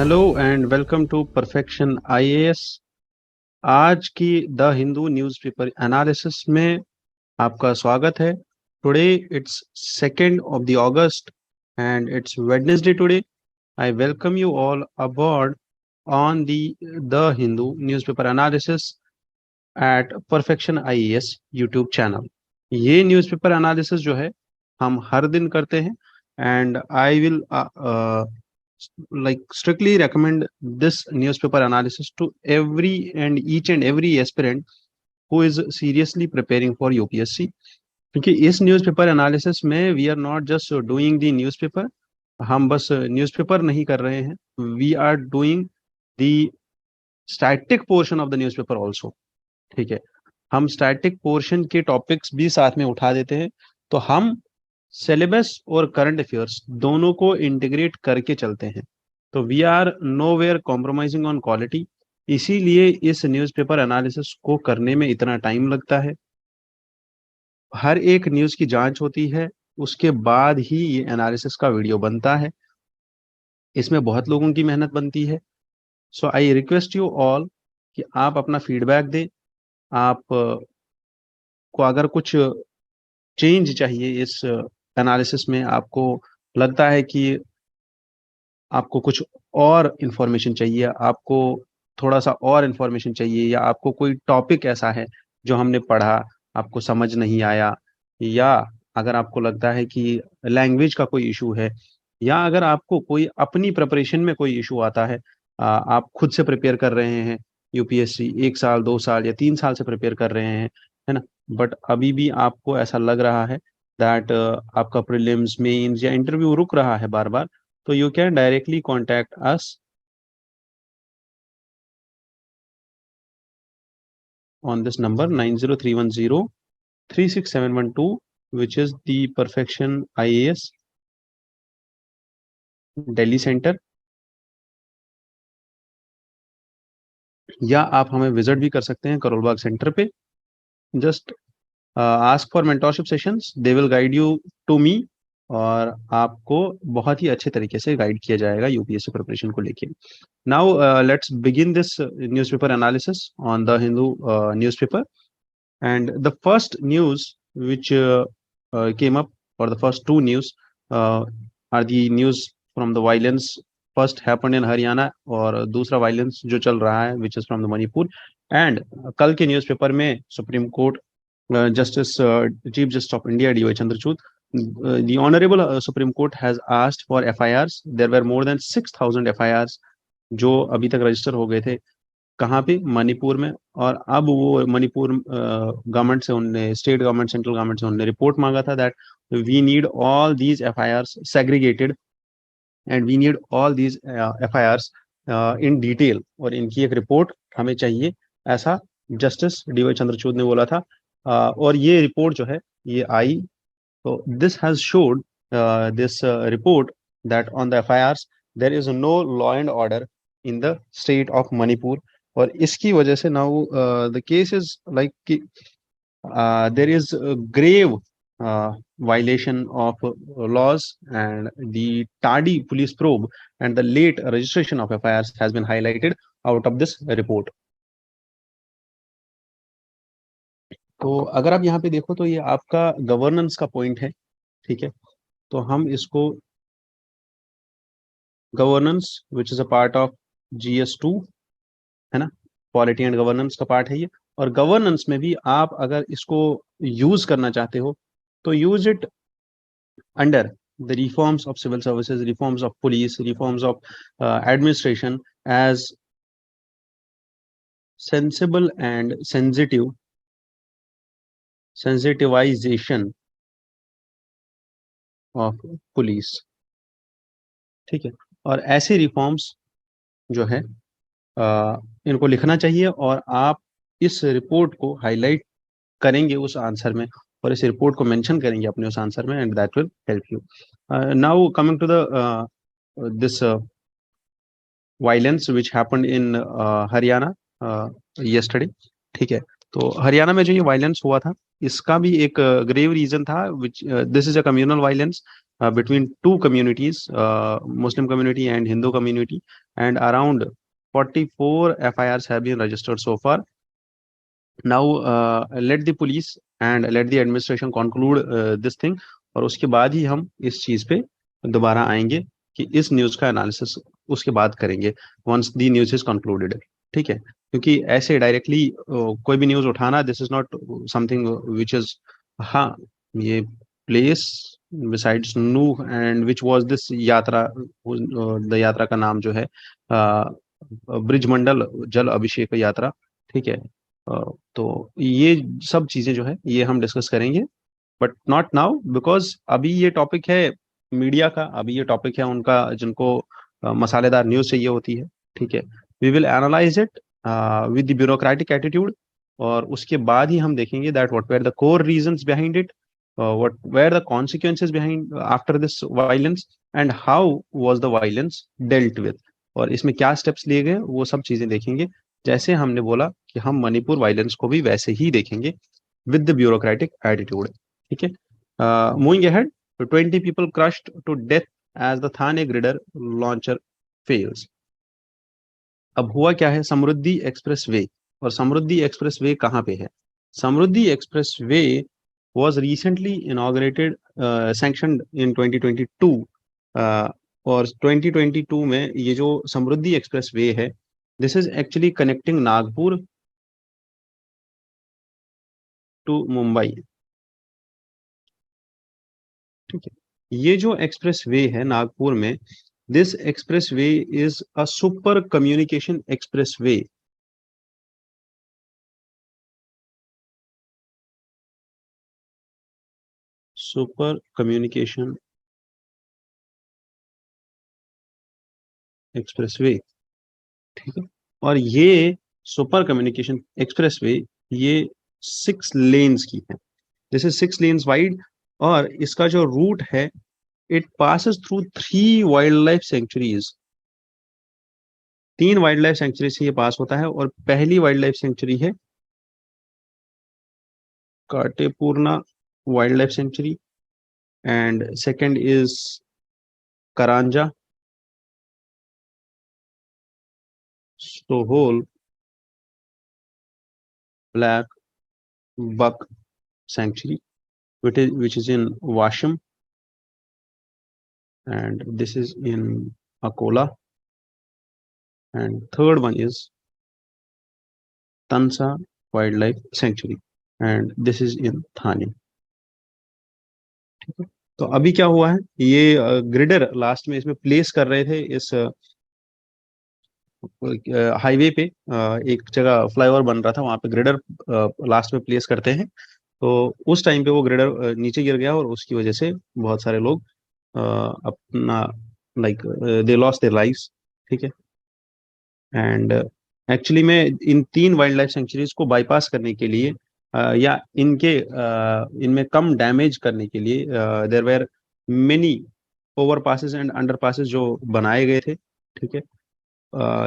Hello and welcome to perfection IAS. आज की the Hindu newspaper analysis में आपका स्वागत है। Today it's 2nd of the August and it's Wednesday today. I welcome you all aboard on the Hindu newspaper analysis at perfection IAS YouTube channel. ये newspaper analysis जो है हम हर दिन करते हैं and I will like strictly recommend this newspaper analysis to every and each and every aspirant who is seriously preparing for UPSC। क्योंकि इस न्यूज़पेपर एनालिसिस में we are not just doing the newspaper, हम बस newspaper नहीं कर रहे हैं, we are doing the static portion of the newspaper also. ठीक है, हम स्टैटिक पोर्शन के टॉपिक्स भी साथ में उठा देते हैं। तो हम सिलेबस और करंट अफेयर्स दोनों को इंटीग्रेट करके चलते हैं। तो we are nowhere compromising on quality, इसीलिए इस न्यूज़पेपर एनालिसिस को करने में इतना टाइम लगता है। हर एक न्यूज़ की जांच होती है, उसके बाद ही ये एनालिसिस का वीडियो बनता है। इसमें बहुत लोगों की मेहनत बनती है। सो आई रिक्वेस्ट यू ऑल कि आप अपना फीडबैक दें। आप को अगर कुछ चेंज चाहिए इस एनालिसिस में, आपको लगता है कि आपको कुछ और इन्फॉर्मेशन चाहिए, आपको थोड़ा सा और इन्फॉर्मेशन चाहिए, या आपको कोई टॉपिक ऐसा है जो हमने पढ़ा आपको समझ नहीं आया, या अगर आपको लगता है कि लैंग्वेज का कोई इशू है, या अगर आपको कोई अपनी प्रिपरेशन में कोई इशू आता है, आप खुद से प्रिपेयर कर रहे हैं यूपीएससी 1 साल 2 साल या 3 साल से प्रिपेयर कर रहे हैं, है ना, बट अभी भी आपको ऐसा लग रहा है दैट आपका प्रीलिम्स मेंस या इंटरव्यू रुक रहा है बार बार, तो you can directly contact us on this number 90310 36712, which is the Perfection IAS Delhi Center। या आप हमें विजिट भी कर सकते हैं करोल बाग सेंटर पे। Just ask for mentorship sessions, they will guide you to me, और आपको बहुत ही अच्छे तरीके से गाइड किया जाएगा यूपीएससी प्रिपरेशन को लेके। Now let's begin this newspaper analysis on the Hindu newspaper. And the first news which came up, or the first two news, are the news from the violence first happened in Haryana, और दूसरा violence जो चल रहा है which is from the Manipur। and कल के newspaper में Supreme Court justice chief justice of India D Y Chandrachud, the honorable Supreme Court has asked for FIRs। there were more than 6,000 FIRs जो अभी तक रजिस्टर हो गए थे। कहाँ पे? मणिपुर में। और अब वो मणिपुर गवर्नमेंट से उनने, स्टेट गवर्नमेंट, सेंट्रल गवर्नमेंट से उनने रिपोर्ट मांगा था that we need all these FIRs segregated and we need all these FIRs in detail, और इनकी एक रिपोर्ट हमें चाहिए, ऐसा जस्टिस डी वाई चंद्रचूड़ ने बोला था। और ये रिपोर्ट जो है ये आई, तो this has showed this report that on the FIRs there is no law and order in the state of Manipur. और इसकी वजह से now the case is like there is grave violation of laws, and the tardy police probe and the late registration of FIRs has been highlighted out of this report। तो अगर आप यहाँ पे देखो तो ये आपका गवर्नेंस का पॉइंट है। ठीक है, तो हम इसको governance which is a part of GS2, है ना, पॉलिटी एंड गवर्नेंस का पार्ट है ये। और गवर्नेंस में भी आप अगर इसको यूज करना चाहते हो तो use it under the reforms of civil services, reforms of police, reforms of administration as sensible and sensitisation of police. ठीक है, और ऐसे रिफॉर्म्स जो है इनको लिखना चाहिए, और आप इस रिपोर्ट को हाईलाइट करेंगे उस आंसर में, और इस रिपोर्ट को मेंशन करेंगे अपने उस आंसर में, and that will help you. Now coming to the this violence which happened in Haryana yesterday. ठीक है, तो हरियाणा में जो ये वायलेंस हुआ था, इसका भी एक ग्रेव रीजन था, which this is a communal violence between two communities, Muslim community and Hindu community, and around 44 FIRs have been registered so far. Now let the police and let the administration conclude this thing, और उसके बाद ही हम इस चीज पे दोबारा आएंगे कि इस न्यूज का एनालिसिस उसके बाद करेंगे, once the news is concluded. ठीक है, क्योंकि ऐसे डायरेक्टली कोई भी न्यूज उठाना, this is not something which is, हाँ ये place besides Nuh and which was this yatra, the yatra का नाम जो है ब्रिजमंडल जल अभिषेक यात्रा। ठीक है, तो ये सब चीजें जो है ये हम डिस्कस करेंगे, बट नॉट नाउ, बिकॉज अभी ये टॉपिक है मीडिया का, अभी ये टॉपिक है उनका जिनको मसालेदार न्यूज चाहिए होती है। ठीक है, we will analyse it with the bureaucratic attitude, और उसके बाद ही हम देखेंगे that what were the core reasons behind it, what were the consequences behind after this violence, and how was the violence dealt with, और इसमें क्या steps लिए गए, वो सब चीजें देखेंगे। जैसे हमने बोला कि हम मणिपुर वायलेंस को भी वैसे ही देखेंगे विद द ब्यूरोक्रेटिक एटीट्यूड। ठीक है, moving ahead, 20 people crushed to death as the Thane Grider launcher fails। अब हुआ क्या है, समृद्धि एक्सप्रेस वे, और समृद्धि एक्सप्रेस वे कहाँ पे है? Samruddhi express way was recently inaugurated, sanctioned in 2022, और 2022 में ये जो समृद्धि एक्सप्रेस वे है, this is actually connecting Nagpur to Mumbai. ठीक है, ये जो एक्सप्रेस वे है नागपुर में, this express way is a super communication express way. Super communication express way. ठीक है, और ये सुपर कम्युनिकेशन एक्सप्रेस वे ये 6 लेन्स की है, दिस इज 6 लेन्स वाइड, और इसका जो रूट है, it passes through 3 wild life sanctuaries. 3 wild life sanctuary से ये पास होता है, और पहली वाइल्ड लाइफ सेंचुरी है Katepurna wildlife sanctuary, and second is Karanja Sohol blackbuck sanctuary, which is in Washam, and this is in Akola, and third one is Tansa Wildlife Sanctuary, and this is in Thane। ठीक है, तो अभी क्या हुआ है, ये girder last में इसमें प्लेस कर रहे थे, इस हाईवे पे एक जगह फ्लाईओवर बन रहा था, वहां पे ग्रिडर लास्ट में प्लेस करते हैं, तो उस टाइम पे वो ग्रेडर नीचे गिर गया, और उसकी वजह से बहुत सारे लोग अपना like they lost their lives. ठीक है, एंड एक्चुअली में इन 3 वाइल्ड लाइफ सेंचुरीज को बाईपास करने के लिए या इनमें कम डैमेज करने के लिए there were many overpasses and underpasses जो बनाए गए थे। ठीक है,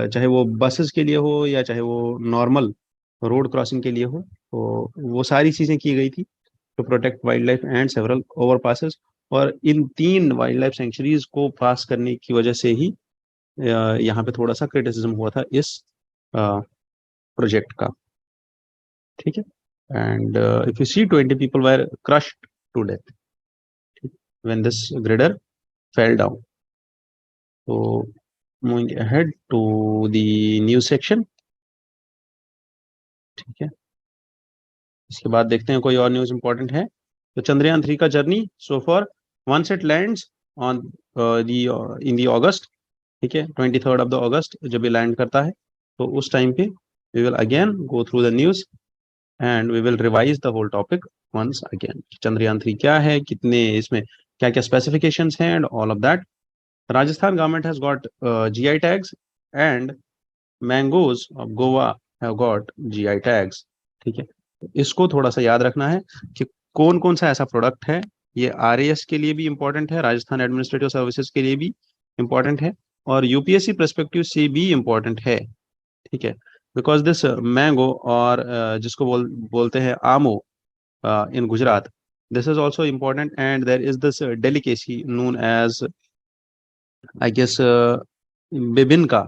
चाहे वो बसेस के लिए हो या चाहे वो नॉर्मल रोड क्रॉसिंग के लिए हो, तो वो सारी चीजें की गई थी to protect wildlife and several overpasses, और इन 3 वाइल्ड लाइफ सेंचुरीज को पास करने की वजह से ही यहाँ पे थोड़ा सा क्रिटिसिज्म हुआ था इस प्रोजेक्ट का। ठीक है, and if you see 20 people were crushed to death when this grader fell down। so moving ahead to the news section। ठीक है, इसके बाद देखते हैं कोई और न्यूज इंपॉर्टेंट है। तो चंद्रयान 3 का journey so far, once it lands on in the August. ठीक है, 23rd of the August जब ये लैंड करता है, तो उस टाइम पे we will again go through the news and we will revise the whole topic once again. Chandrayaan 3 क्या है, कितने इसमें क्या क्या स्पेसिफिकेशंस हैं, and all of that. Rajasthan government has got GI tags, and mangoes of Goa have got GI tags. ठीक है, इसको थोड़ा सा याद रखना है कि कौन कौन सा ऐसा प्रोडक्ट है, ये RAS के लिए भी इंपॉर्टेंट है, राजस्थान एडमिनिस्ट्रेटिव सर्विसेज के लिए भी इंपॉर्टेंट है, और UPSC पर्सपेक्टिव से भी इम्पोर्टेंट है। ठीक है, बिकॉज दिस मैंगो, और जिसको बोलते हैं आमो इन Gujarat, This is also important, and there is this delicacy known as, I guess, bibinka.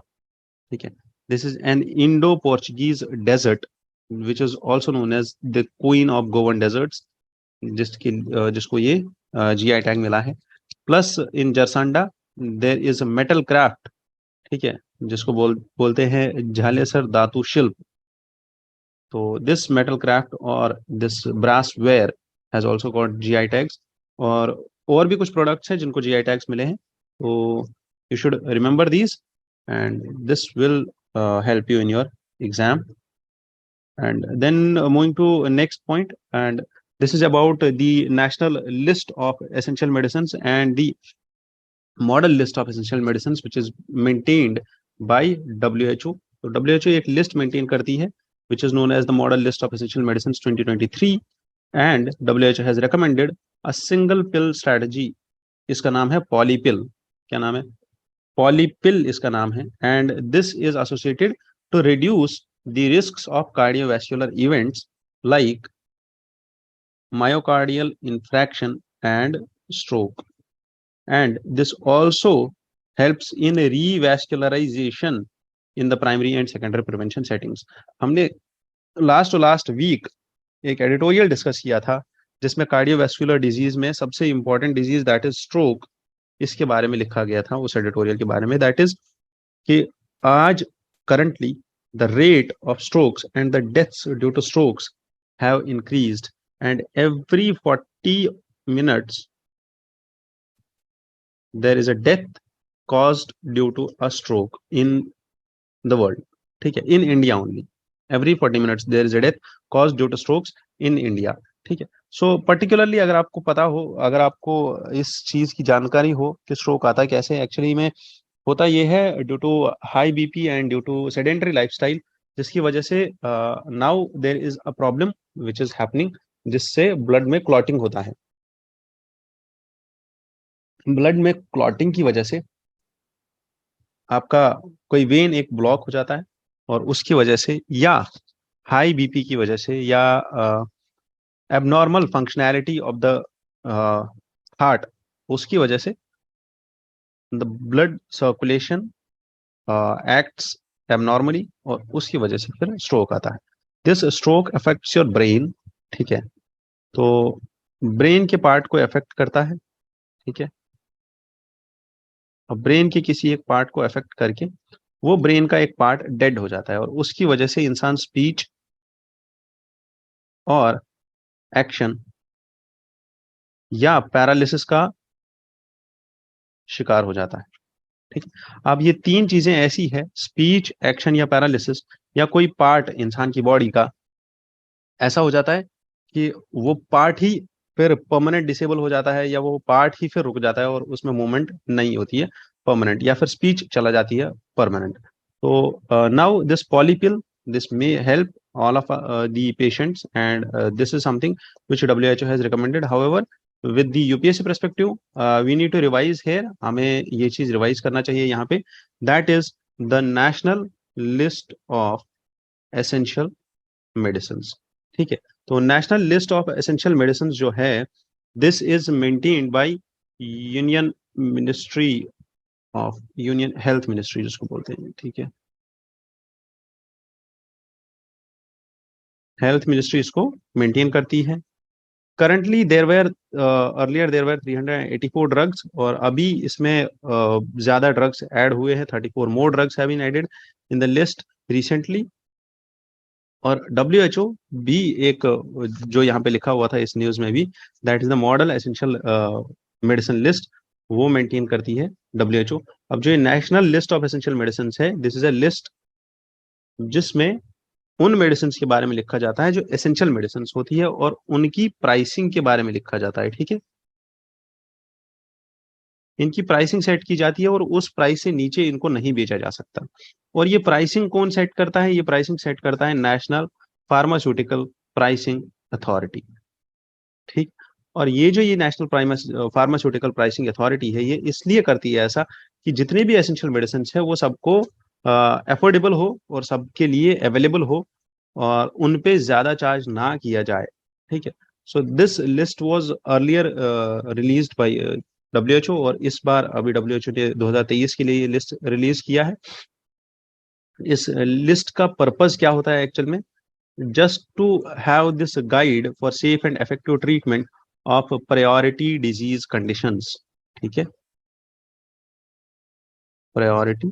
Okay. This is an Indo-Portuguese dessert, which is also known as the Queen of Goan deserts, जिसको ये GI tag मिला है. Plus in Jarsanda there is metal craft, ठीक है, जिसको बोलते हैं झालेसर धातु शिल्प. तो दिस मेटल क्राफ्ट और this brassware has also got GI tags. और भी कुछ प्रोडक्ट्स हैं जिनको GI टैग्स मिले हैं. तो you should remember these, and this will help you in your exam. And then moving to next point, and this is about the national list of essential medicines and the model list of essential medicines which is maintained by WHO. तो WHO एक list maintain करती है which is known as the model list of essential medicines 2023, and WHO has recommended a single pill strategy. इसका नाम है पॉलीपिल. क्या नाम है? पॉलीपिल इसका नाम है. And this is associated to reduce the risks of cardiovascular events like myocardial infraction and stroke. And this also helps in revascularisation in the primary and secondary prevention settings. हमने लास्ट वीक एक editorial discuss किया था जिसमें cardiovascular disease में सबसे important disease that is stroke, इसके बारे में लिखा गया था उस एडिटोरियल के बारे में. दैट इज कि आज currently the rate of strokes and the deaths due to strokes have increased, and every 40 minutes there is a death caused due to a stroke in the world. ठीक है, in India only. Every 40 minutes there is a death caused due to strokes in India. ठीक है. So particularly अगर आपको पता हो, अगर आपको इस चीज की जानकारी हो कि स्ट्रोक आता है कैसे, एक्चुअली में होता ये है due to high BP and due to sedentary lifestyle, जिसकी वजह से now there is a problem which is happening, जिससे ब्लड में क्लॉटिंग होता है. ब्लड में क्लॉटिंग की वजह से आपका कोई वेन एक ब्लॉक हो जाता है, और उसकी वजह से या हाई बीपी की वजह से या abnormal functionality of the heart, उसकी वजह से the blood circulation acts abnormally, और उसकी वजह से फिर स्ट्रोक आता है. This stroke affects your brain. ठीक है, तो ब्रेन के पार्ट को अफेक्ट करता है. ठीक है, और ब्रेन के किसी एक पार्ट को अफेक्ट करके वो ब्रेन का एक पार्ट डेड हो जाता है, और उसकी वजह से इंसान स्पीच और एक्शन या पैरालिसिस का शिकार हो जाता है. ठीक. अब ये तीन चीजें ऐसी है, स्पीच, एक्शन या पैरालिसिस, या कोई पार्ट इंसान की बॉडी का ऐसा हो जाता है कि वो पार्ट ही फिर परमानेंट डिसेबल हो जाता है, या वो पार्ट ही फिर रुक जाता है और उसमें मूवमेंट नहीं होती है परमानेंट, या फिर स्पीच चला जाती है परमानेंट. तो now this polypill, this may help all of the patients, and this is something which WHO has recommended. However, with the UPSC perspective, we need to revise here. हमें ये चीज revise करना चाहिए यहाँ पे. That is the national list of essential medicines. ठीक है, तो national list of essential medicine जो है, this is maintained by union ministry of union health ministry जिसको बोलते हैं. ठीक है, हेल्थ मिनिस्ट्री इसको मेंटेन करती है. Currently there were earlier there were 384 drugs, और अभी इसमें ज्यादा ड्रग्स ऐड हुए हैं. 34 more drugs have been added in the list recently. और WHO भी एक, जो यहाँ पे लिखा हुआ था इस न्यूज में भी, that is the model essential medicine list, वो मेंटेन करती है WHO. अब जो national list of essential medicine है, दिस इज अ लिस्ट जिसमें उन मेडिसिन के बारे में लिखा जाता है जो एसेंशियल मेडिसिन होती है, और उनकी प्राइसिंग के बारे में लिखा जाता है. ठीक है, इनकी प्राइसिंग सेट की जाती है, और उस प्राइस से नीचे इनको नहीं बेचा जा सकता. और ये प्राइसिंग कौन सेट करता है? ये प्राइसिंग सेट करता है नेशनल फार्मास्यूटिकल प्राइसिंग अथॉरिटी. ठीक, और ये जो ये नेशनल फार्मास्यूटिकल प्राइसिंग अथॉरिटी है, ये इसलिए करती है ऐसा कि जितने भी एसेंशियल मेडिसिन है वो सबको अफोर्डेबल हो और सबके लिए अवेलेबल हो, और उन पे ज्यादा चार्ज ना किया जाए. ठीक है, So this list was earlier released by WHO, और इस बार अभी WHO ने 2023 के लिए ये लिस्ट रिलीज किया है. इस लिस्ट का पर्पस क्या होता है एक्चुअल में? Just to have this guide for safe and effective treatment of priority disease conditions. ठीक है, प्रायोरिटी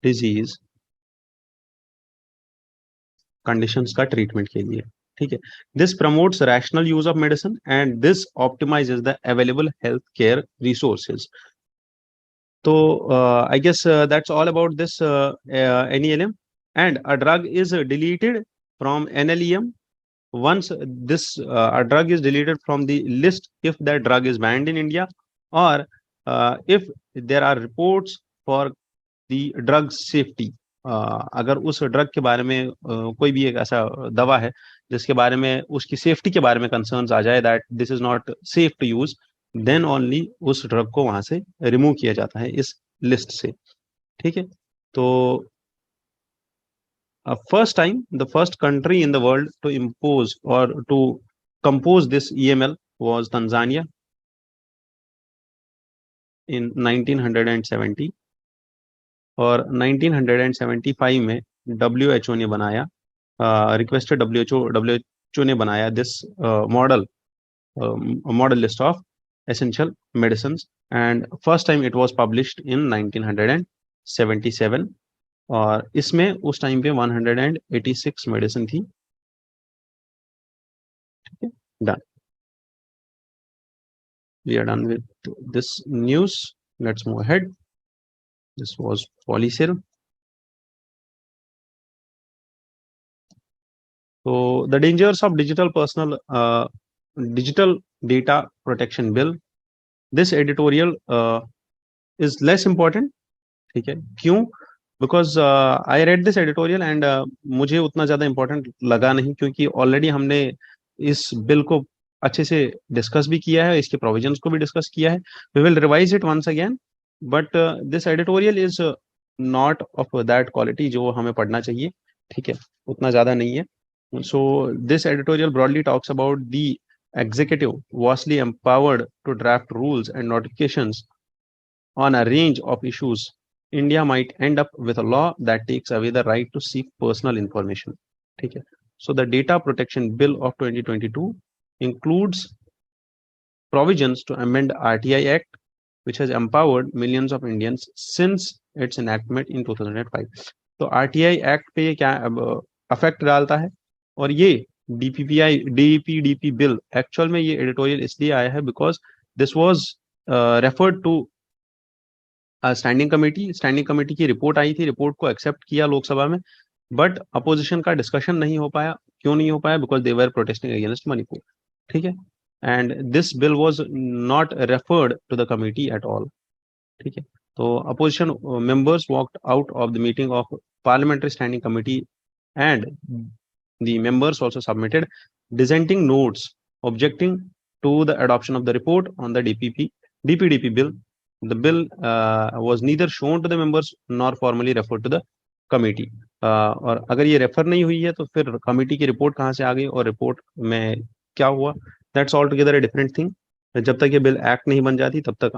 डिजीज कंडीशंस का ट्रीटमेंट के लिए. ठीक है, this promotes rational use of medicine and this optimises the available health care resources. तो I guess that's all about this NELM. And a drug is deleted from NLEM once this a drug is deleted from the list if that drug is banned in India, or if there are reports for the drug safety. अगर उस drug के बारे में कोई भी एक ऐसा दवा है जिसके बारे में उसकी सेफ्टी के बारे में कंसर्न्स आ जाए, that this is not safe to use, then only उस ड्रग को वहां से रिमूव किया जाता है इस लिस्ट से. ठीक है, तो first time, the first country in the world to impose or to compose this EML was Tanzania in 1970, और 1975 में WHO ने बनाया, requested WHO ने बनाया this model list of essential medicines, and first time it was published in 1977, और इसमें उस time पे 186 मेडिसिन थी. ठीक है, done. We are done with this news. Let's move ahead. This was Polysil. So the dangers of digital data protection bill. This editorial is less important. ठीक है, क्यों? Because I read this editorial and मुझे उतना ज्यादा important लगा नहीं, क्योंकि already हमने इस बिल को अच्छे से डिस्कस भी किया है, इसके प्रोविजंस को भी डिस्कस किया है. We will revise it once again, but this editorial is not of that quality जो हमें पढ़ना चाहिए. ठीक है, उतना ज्यादा नहीं है. So this editorial broadly talks about the executive vastly empowered to draft rules and notifications on a range of issues. India might end up with a law that takes away the right to seek personal information. ठीक है, so the Data Protection Bill of 2022 includes provisions to amend RTI Act, which has empowered millions of Indians since its enactment in 2005. तो RTI Act पे ये क्या affect डालता है, और ये DPDP बिल एक्चुअल में ये एडिटोरियल इसलिए आया है because this was referred to standing committee की रिपोर्ट आई थी, रिपोर्ट को एक्सेप्ट किया लोकसभा में, बट अपोजिशन का डिस्कशन नहीं हो पाया. क्यों नहीं हो पाया? Because they were protesting against Manipur. ठीक है, and this bill was not referred to the committee at all. ठीक है, तो opposition members walked out of the meeting of parliamentary standing committee and the members also submitted dissenting notes objecting to the adoption of the report on the DPDP bill. The bill was neither shown to the members nor formally referred to the committee. और अगर ये refer नहीं हुई है तो फिर committee की report कहाँ से आ गई और रिपोर्ट में क्या हुआ? That's all together a different thing. जब तक ये बिल एक्ट नहीं बन जाती तब तक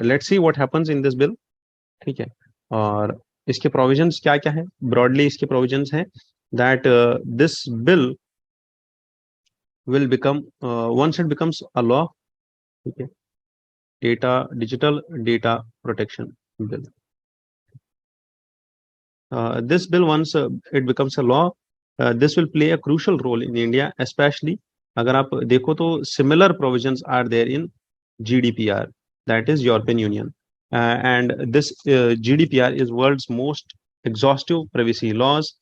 let's see what happens in this bill. ठीक है, और इसके प्रोविजंस क्या क्या है? ब्रॉडली इसके प्रोविजंस हैं that this bill will become once it becomes a law. ठीक है, digital data protection bill. This bill, once it becomes a law, this will play a crucial role in India, especially अगर आप देखो तो similar provisions are there in GDPR, that is European Union, and this GDPR is world's most exhaustive privacy laws.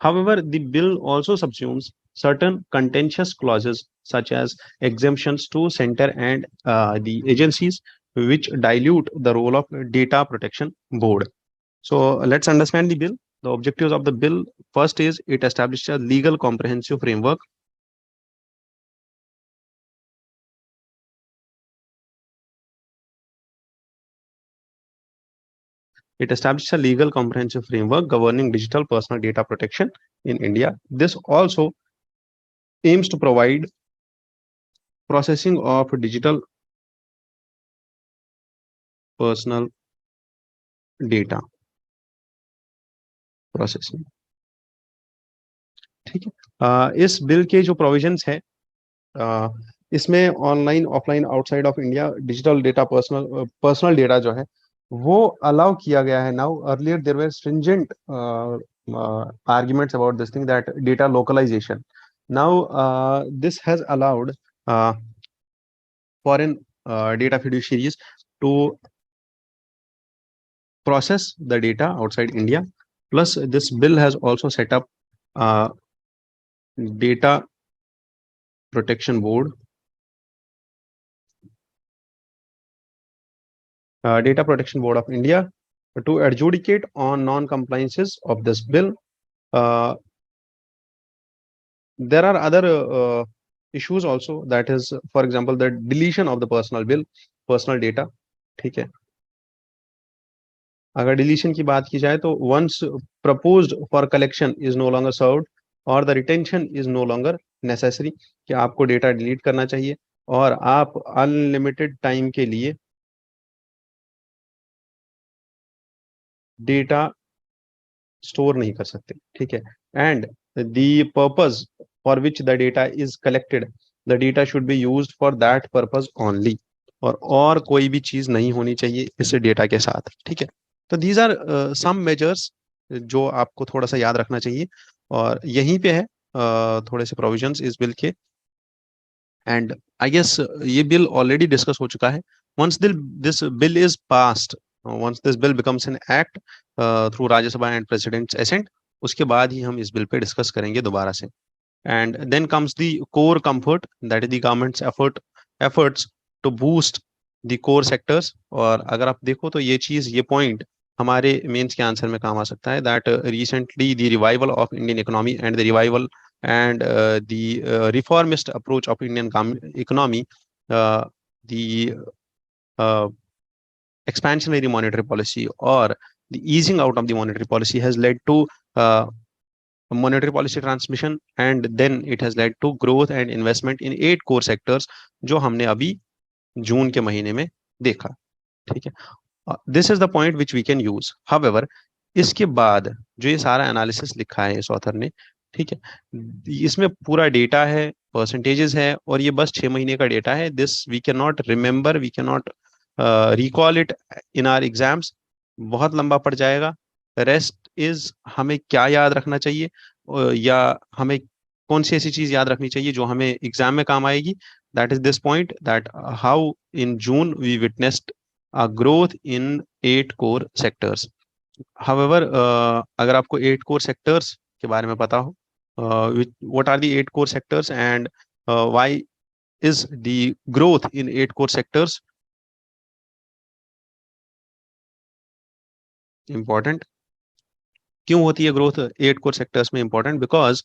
However, the bill also subsumes certain contentious clauses such as exemptions to center and the agencies, which dilute the role of data protection board. So let's understand the bill. The objectives of the bill: first is it establishes a legal comprehensive framework. It establishes a legal comprehensive framework governing digital personal data protection in India. This also aims to provide processing of digital personal data processing. ठीक है। इस bill के जो provisions है, इसमें online offline outside of India digital data personal data जो है वो अलाउ किया गया है now. Earlier there were stringent arguments about this thing, that data localization. Now this has allowed foreign data fiduciaries to process the data outside India. Plus this bill has also set up data protection board, Data Protection Board of India to adjudicate on non-compliances of this bill. There are other issues also, that is, for example, the deletion of the personal data. ठीक है। अगर deletion की बात की जाए तो once proposed for collection is no longer served or the retention is no longer necessary, कि आपको डेटा डिलीट करना चाहिए और आप अनलिमिटेड टाइम के लिए डेटा स्टोर नहीं कर सकते। ठीक है। And the purpose for which the data is collected, the data should be used for that purpose only, और कोई भी चीज नहीं होनी चाहिए इस डेटा के साथ। ठीक है। तो दीज आर सम मेजर्स जो आपको थोड़ा सा याद रखना चाहिए, और यहीं पे है थोड़े से प्रोविजंस इस बिल के। एंड आई गेस ये बिल ऑलरेडी डिस्कस हो चुका है। once this bill is passed, once this bill becomes an act through Rajya Sabha and President's assent, उसके बाद ही हम इस बिल पे डिस्कस करेंगे दोबारा से। and then comes the core comfort, that is the government's efforts to boost the core sectors। और अगर आप देखो तो ये पॉइंट हमारे मेंस के आंसर में काम आ सकता है, that recently the revival of Indian economy and the revival and the reformist approach of Indian economy, the expansionary monetary policy or the easing out of the monetary policy has led to monetary policy transmission, and then it has led to growth and investment in 8 core sectors जो हमने अभी जून के महीने में देखा। ठीक है। This is the point which we can use. However, इसके बाद जो ये सारा एनालिसिस लिखा है इस ऑथर ने, ठीक है, इसमें पूरा डेटा है, परसेंटेजेस है, और ये बस 6 महीने का डेटा है। This we can not remember, we can not recall it in our exams, बहुत लंबा पड़ जाएगा। रेस्ट इज हमें क्या याद रखना चाहिए, या हमें कौन सी ऐसी चीज याद रखनी चाहिए जो हमें एग्जाम में काम आएगी। That is this point, that how in June we witnessed a growth in 8 core sectors. However, अगर आपको 8 core sectors के बारे में पता हो, what are the 8 core sectors and why is the growth in 8 core sectors important? क्यों होती है ग्रोथ 8 core sectors में important? Because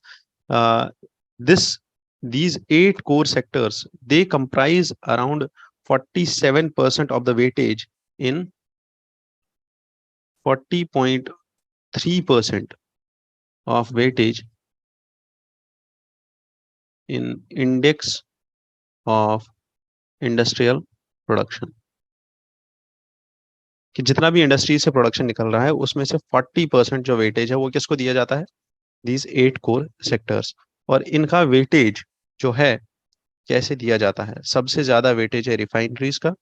these 8 core sectors, they comprise around 47% of the weightage in 40.3% of weightage in index of industrial production, कि जितना भी industry से production निकल रहा है उसमें से 40% जो वेटेज है वो किसको दिया जाता है? These 8 core sectors. और इनका वेटेज जो है कैसे दिया जाता है? सबसे ज्यादा वेटेज है रिफाइनरीज का,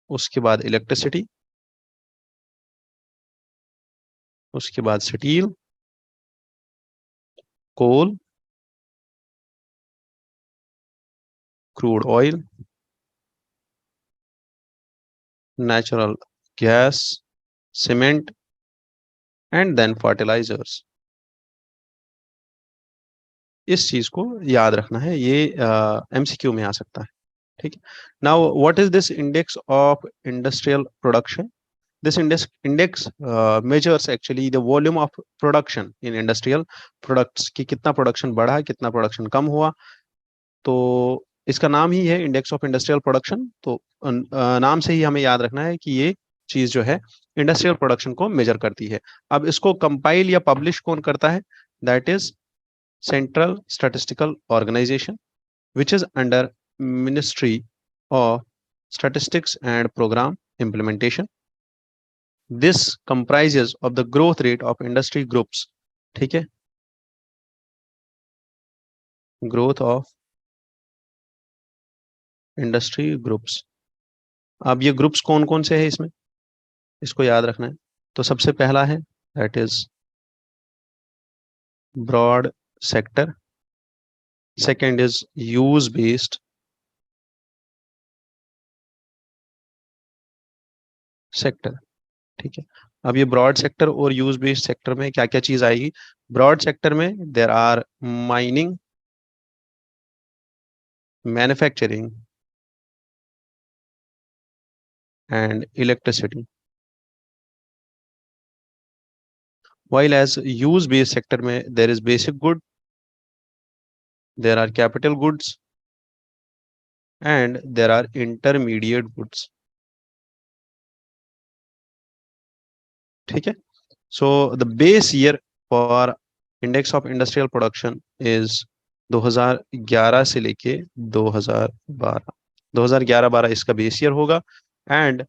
उसके बाद इलेक्ट्रिसिटी, उसके बाद steel, coal, crude oil, natural gas, cement and then fertilisers. इस चीज को याद रखना है, ये एमसीक्यू में आ सकता है। ठीक है। Now what is this index of industrial production? This index measures actually the volume of production in industrial products, कि कितना प्रोडक्शन बढ़ा, कितना प्रोडक्शन कम हुआ। तो इसका नाम ही है इंडेक्स ऑफ इंडस्ट्रियल प्रोडक्शन। तो नाम से ही हमें याद रखना है कि ये चीज जो है इंडस्ट्रियल प्रोडक्शन को मेजर करती है। अब इसको कंपाइल या पब्लिश कौन करता है? That is central statistical organisation which is under Ministry of Statistics and Program Implementation. This comprises of the growth rate of industry groups. ठीक है, ग्रोथ ऑफ इंडस्ट्री ग्रुप्स। अब ये ग्रुप्स कौन कौन से हैं इसमें, इसको याद रखना है। तो सबसे पहला है that is broad sector, second is use based sector. ठीक है, अब ये ब्रॉड सेक्टर और यूज बेस्ड सेक्टर में क्या क्या चीज आएगी? ब्रॉड सेक्टर में there are mining, manufacturing and electricity, while as use based sector में there is basic good, there are capital goods and there are intermediate goods. ठीक है, so the base year for index of industrial production is 2011 से लेके 2012, 2011-12 इसका base year होगा। And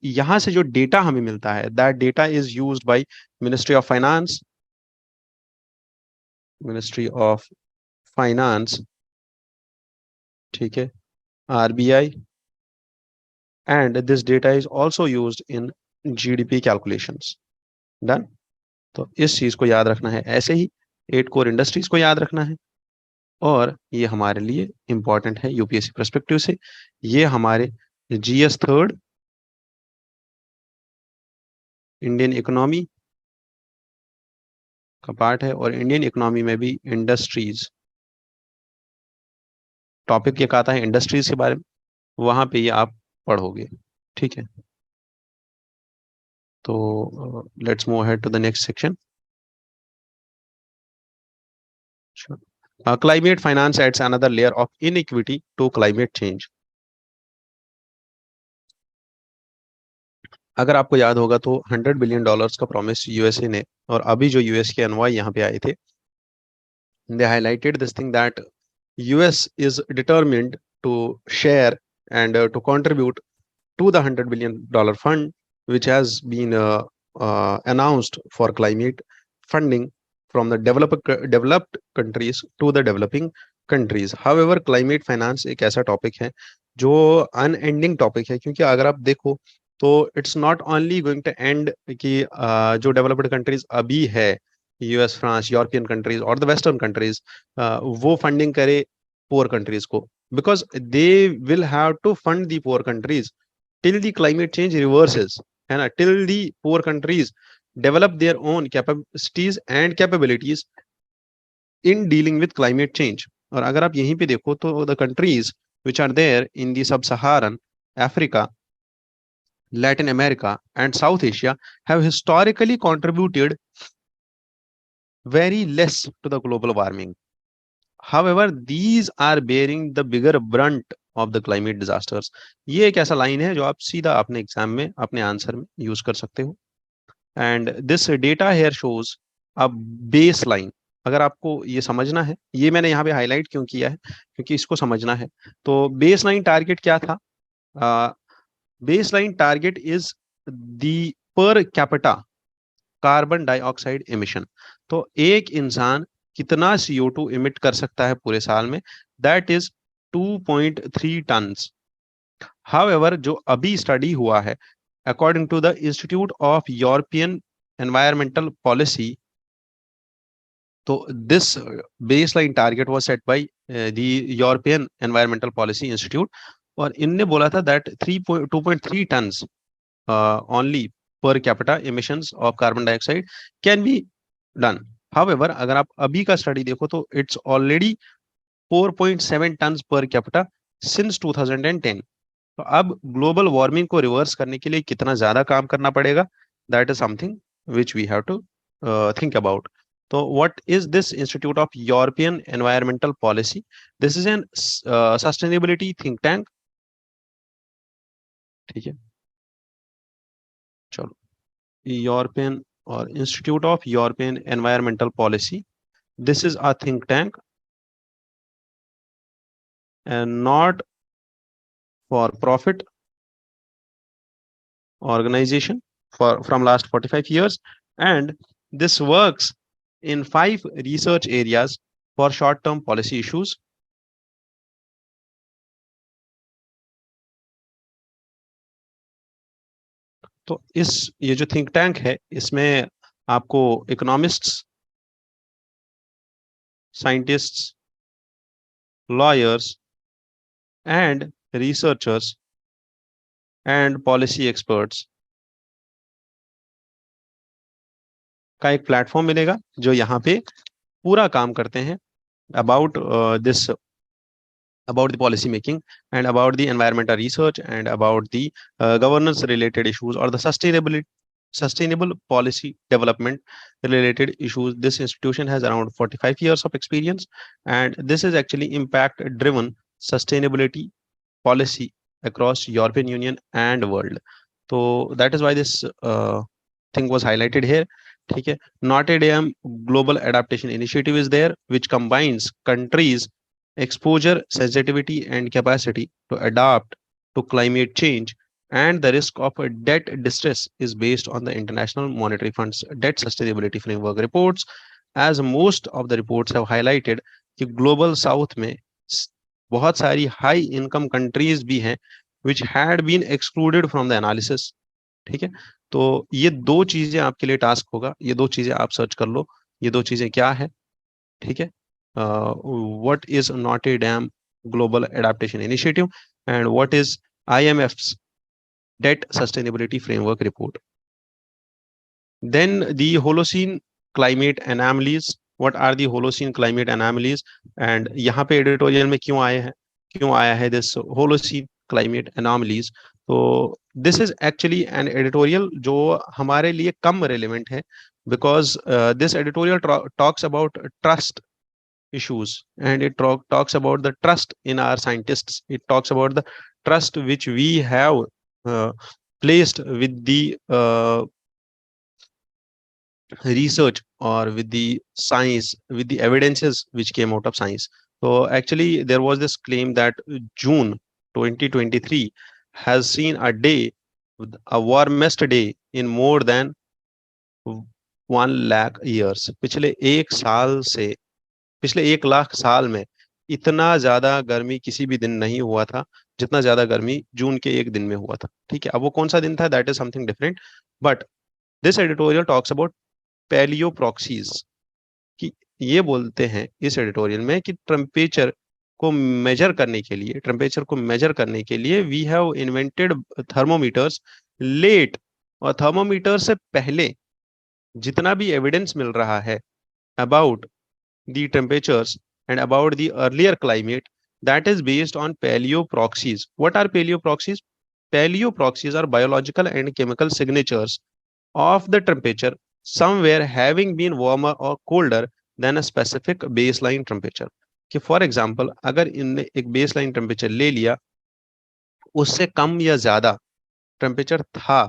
यहाँ से जो डेटा हमें मिलता है that data is used by ministry of finance, ministry of finance, ठीक है, RBI, and this data is also used in GDP calculations. Done. तो इस चीज को याद रखना है, ऐसे ही 8 कोर इंडस्ट्रीज को याद रखना है, और ये हमारे लिए इंपॉर्टेंट है यूपीएससी पर्सपेक्टिव से। ये हमारे जीएस थर्ड, इंडियन इकोनॉमी का पार्ट है, और इंडियन इकोनॉमी में भी इंडस्ट्रीज टॉपिक एक आता है इंडस्ट्रीज के बारे में, वहां पे ये आप पढ़ोगे। ठीक है, तो let's move ahead to the next section. Climate finance adds another layer of inequity to climate change. अगर आपको याद होगा तो $100 बिलियन का प्रॉमिस यूएसए ने, और अभी जो यूएस के एनवाई यहाँ पे आए थे, they highlighted this thing that US is determined to share and to contribute to the $100 billion fund which has been announced for climate funding from the developed countries to the developing countries. However, climate finance एक ऐसा topic है जो unending topic है, क्योंकि अगर आप देखो तो it's not only going to end कि जो डेवलप्ड कंट्रीज अभी है, यूएस, फ्रांस, यूरोपियन कंट्रीज और द वेस्टर्न कंट्रीज, वो फंडिंग करे पुअर कंट्रीज को, because they will have to fund the poor countries till the climate change reverses, है ना, till the poor countries develop their own capacities and capabilities in dealing with climate change. और अगर आप यहीं पे देखो तो the countries which are there in the sub-Saharan Africa, Latin America and South Asia have historically contributed very less to the global warming. However, these are bearing the bigger brunt of the climate disasters. ये एक ऐसा line है जो आप सीधा अपने exam में अपने आंसर में यूज कर सकते हो। And this data here shows a baseline. अगर आपको ये समझना है, ये मैंने यहाँ पे हाईलाइट क्यों किया है, क्योंकि इसको समझना है। तो बेस लाइन टारगेट क्या था? Base line target is the per capita carbon dioxide emission. तो एक इंसान कितना CO2 इमिट कर सकता है पूरे साल में, दैट इज 2.3 टन्स। हाउएवर, जो अभी स्टडी हुआ है according to the Institute of European Environmental Policy, तो this baseline target was set by the European Environmental Policy Institute, और इनने बोला था that 2.3 tons only per capita emissions of carbon dioxide can be done. However, अगर आप अभी का study देखो तो it's already 4.7 tons per capita since 2010. तो अब ग्लोबल वार्मिंग को रिवर्स करने के लिए कितना ज्यादा काम करना पड़ेगा, that is something which we have to think about. तो what is this Institute of European Environmental Policy? This is an sustainability think tank. ठीक है, चलो, यूरोपियन और Institute of European Environmental Policy, this is a think tank and not for profit organization from last 45 years, and this works in 5 research areas for short term policy issues. तो ये जो think tank है, इसमें आपको economists, scientists, lawyers and researchers and policy experts का एक platform मिलेगा जो यहाँ पे पूरा काम करते हैं about this about the policy making and about the environmental research and about the governance related issues or the sustainable policy development related issues. This institution has around 45 years of experience, and this is actually impact driven sustainability policy across European Union and world. So that is why this thing was highlighted here. ठीक है, Notre Dame Global Adaptation Initiative is there, which combines countries' exposure, sensitivity, and capacity to adapt to climate change, and the risk of a debt distress is based on the International Monetary Fund's Debt Sustainability Framework reports. As most of the reports have highlighted कि global south में बहुत सारी high income countries भी हैं which had been excluded from the analysis. ठीक है, तो ये दो चीजें आपके लिए टास्क होगा, ये दो चीजें आप सर्च कर लो, ये दो चीजें क्या है. ठीक है, what is Notre Dame global adaptation initiative and what is IMF's debt sustainability framework report. Then the Holocene climate anomalies. What are the Holocene climate anomalies? And यहाँ पे एडिटोरियल में क्यों आया है this Holocene climate anomalies? तो this is actually an editorial जो हमारे लिए कम relevant है, because this editorial talks about trust issues, and it talks about the trust in our scientists. It talks about the trust which we have placed with the research or with the science, with the evidences which came out of science. So actually there was this claim that June 2023 has seen a warmest day in more than 1 lakh years. पिछले 1 लाख साल में इतना ज्यादा गर्मी किसी भी दिन नहीं हुआ था जितना ज्यादा गर्मी जून के एक दिन में हुआ था. ठीक है, अब वो कौन सा दिन था, that is something different, but this editorial talks about paleo proxies. कि ये बोलते हैं इस एडिटोरियल में कि टेम्परेचर को मेजर करने के लिए we have invented thermometers late. और थर्मोमीटर से पहले जितना भी एविडेंस मिल रहा है about the temperatures and about the earlier climate, that is based on paleoproxies. What are paleoproxies? Paleoproxies are biological and chemical signatures of the temperature somewhere having been warmer or colder than a specific baseline temperature. कि for example अगर इनने एक baseline temperature ले लिया, उससे कम या ज्यादा temperature था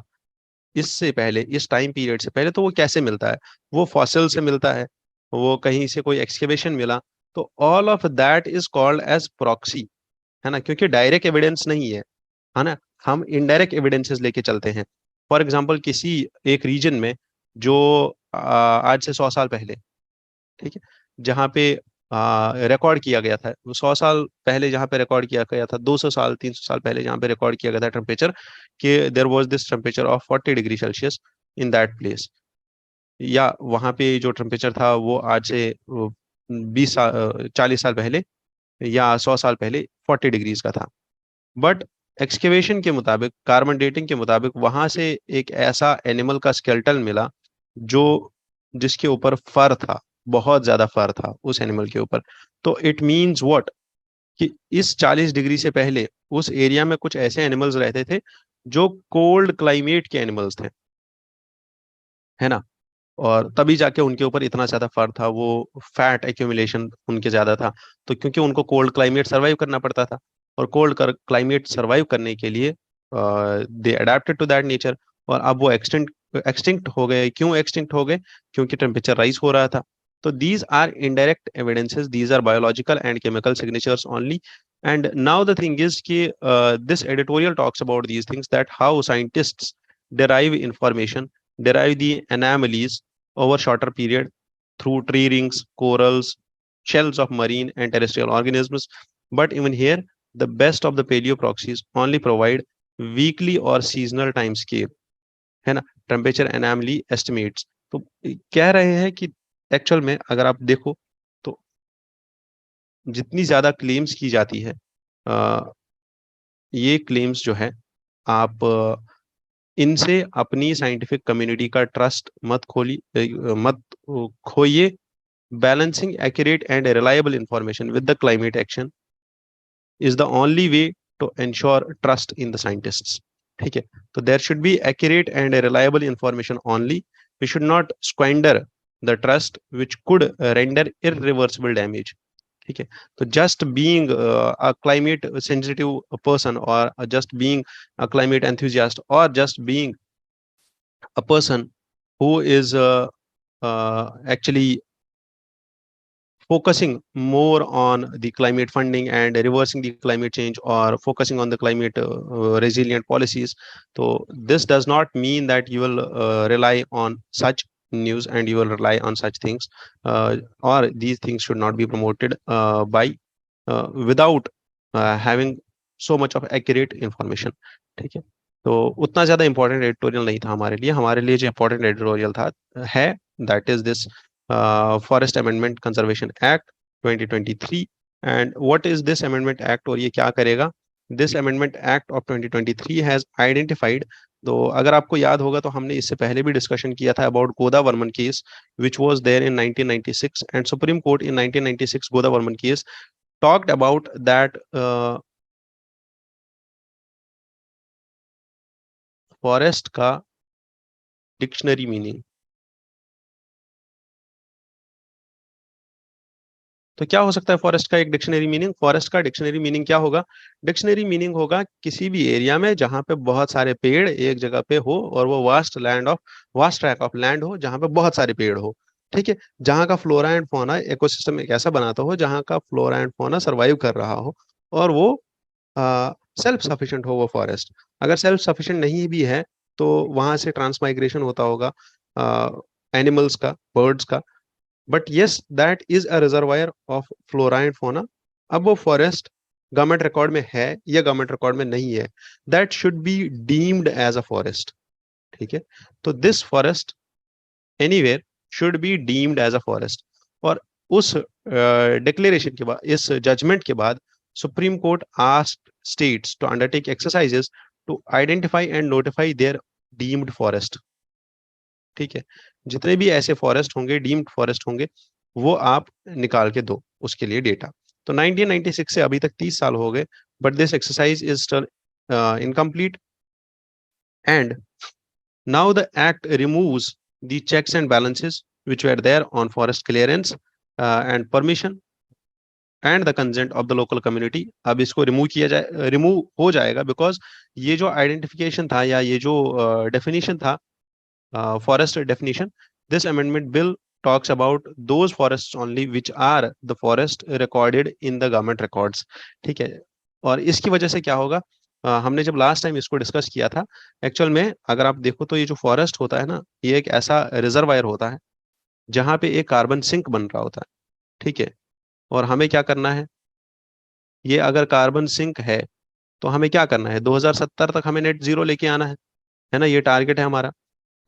इससे पहले, इस टाइम पीरियड से पहले, तो वो कैसे मिलता है? वो फॉसिल से मिलता है, वो कहीं से कोई एक्सकेवेशन मिला, तो all of that is called as proxy, है ना, क्योंकि डायरेक्ट एविडेंस नहीं है ना, हम इनडायरेक्ट एविडेंसेस लेके चलते हैं. फॉर एग्जांपल किसी एक रीजन में जो आज से 100 साल पहले, ठीक है, जहाँ पे रिकॉर्ड किया गया था, 100 साल पहले जहाँ पे रिकॉर्ड किया गया था, 200 साल 300 साल पहले जहाँ पे रिकॉर्ड किया गया था टेम्परेचर, कि there was this temperature of 40 degree Celsius in that place, या वहां पे जो टेम्परेचर था वो आज से 40 साल पहले या 100 साल पहले 40 डिग्रीज का था. बट एक्सकेवेशन के मुताबिक, कार्बन डेटिंग के मुताबिक, वहां से एक ऐसा एनिमल का स्केलेटन मिला जो जिसके ऊपर फर था, बहुत ज्यादा फर था उस एनिमल के ऊपर. तो इट मीन्स व्हाट, कि इस 40 डिग्री से पहले उस एरिया में कुछ ऐसे एनिमल्स रहते थे जो कोल्ड क्लाइमेट के एनिमल्स थे, है ना, और तभी जाके उनके ऊपर इतना ज्यादा फर था, वो फैट एक्यूमुलेशन उनके ज्यादा था. तो क्योंकि उनको कोल्ड क्लाइमेट सर्वाइव करना पड़ता था, और कोल्ड क्लाइमेट सर्वाइव करने के लिए दे अडेप्टेड टू दैट नेचर, और अब वो एक्सटिंक्ट हो गए। क्यों एक्सटिंक्ट हो गए? क्योंकि टेम्परेचर राइज हो रहा था। तो these are indirect evidences, these are biological and chemical signatures only. And now the thing is कि this editorial talks about these things, that how scientists derive information, derive the anomalies over shorter period through tree rings, corals, shells of marine and terrestrial organisms. But even here, the best of the paleo proxies only provide weekly or seasonal time scale, है ना, temperature anomaly estimates. तो कह रहे हैं कि actual में अगर आप देखो तो जितनी ज्यादा क्लेम्स की जाती है, ये क्लेम्स जो है, आप इनसे अपनी साइंटिफिक कम्युनिटी का ट्रस्ट मत खोइए। Balancing accurate and reliable information with the climate action is the only way to ensure trust in the scientists. ठीक है, तो there should be accurate and reliable information only. We should not squander the trust which could render irreversible damage. ठीक है, तो just being a climate sensitive person, or just being a climate enthusiast, or just being a person who is actually focusing more on the climate funding and reversing the climate change, or focusing on the climate resilient policies. So this does not mean that you will rely on such news and you will rely on such things, or these things should not be promoted by without having so much of accurate information. ठीक है, तो उतना ज्यादा important editorial नहीं था हमारे लिए। हमारे लिए जो इंपॉर्टेंट एडिटोरियल था है, that is this forest amendment conservation act 2023। And what is this amendment act, और ये क्या करेगा? This amendment act of 2023 has identified, तो अगर आपको याद होगा तो हमने इससे पहले भी डिस्कशन किया था about Godavarman case which was there in 1996, and Supreme Court in 1996 Godavarman case talked about that forest का डिक्शनरी मीनिंग। तो क्या हो सकता है फॉरेस्ट का एक डिक्शनरी मीनिंग? फॉरेस्ट का डिक्शनरी मीनिंग क्या होगा? डिक्शनरी मीनिंग होगा किसी भी एरिया में जहां पे बहुत सारे पेड़ एक जगह पे हो, और वो वास्ट ट्रैक ऑफ लैंड हो जहां पे बहुत सारे पेड़ हो। ठीक है, जहां का फ्लोरा एंड फौना इकोसिस्टम एक ऐसा बनाता हो जहां का फ्लोरा एंड फौना सर्वाइव कर रहा हो, और वो सेल्फ सफिशिएंट हो वो फॉरेस्ट। अगर सेल्फ सफिशिएंट नहीं भी है तो वहां से ट्रांसमाइग्रेशन होता होगा एनिमल्स का, बर्ड्स का, but yes that is a reservoir of flora and fauna. अब वो फॉरेस्ट गवर्नमेंट रिकॉर्ड में है या गवर्नमेंट रिकॉर्ड में नहीं है, that should be deemed as a forest. ठीक है, तो this forest anywhere should be deemed as a forest. और उस डिक्लेरेशन के बाद, इस जजमेंट के बाद, Supreme Court asked states to undertake exercises to identify and notify their deemed forest. ठीक है, जितने भी ऐसे फॉरेस्ट होंगे, डीम्ड फॉरेस्ट होंगे, वो आप निकाल के दो उसके लिए डेटा। तो 1996 से अभी तक 30 साल हो गए, but this exercise is still incomplete. And now the act removes the checks and balances which were there on forest clearance and permission and the consent of the local community। अब इसको remove हो जाएगा, because ये जो identification था या ये जो डेफिनेशन था, forest definition, this amendment bill talks about those forests only which are the forest recorded in the government records। ठीक है, और इसकी वजह से क्या होगा, हमने जब लास्ट टाइम इसको डिस्कस किया था, एक्चुअल में अगर आप देखो तो ये जो फॉरेस्ट होता है ना, ये एक ऐसा रिजर्वायर होता है जहां पे एक कार्बन सिंक बन रहा होता है। ठीक है, और हमें क्या करना है, ये अगर कार्बन सिंक है तो हमें क्या करना है, 2070 तक हमें नेट जीरो लेके आना है ना, ये टारगेट है हमारा।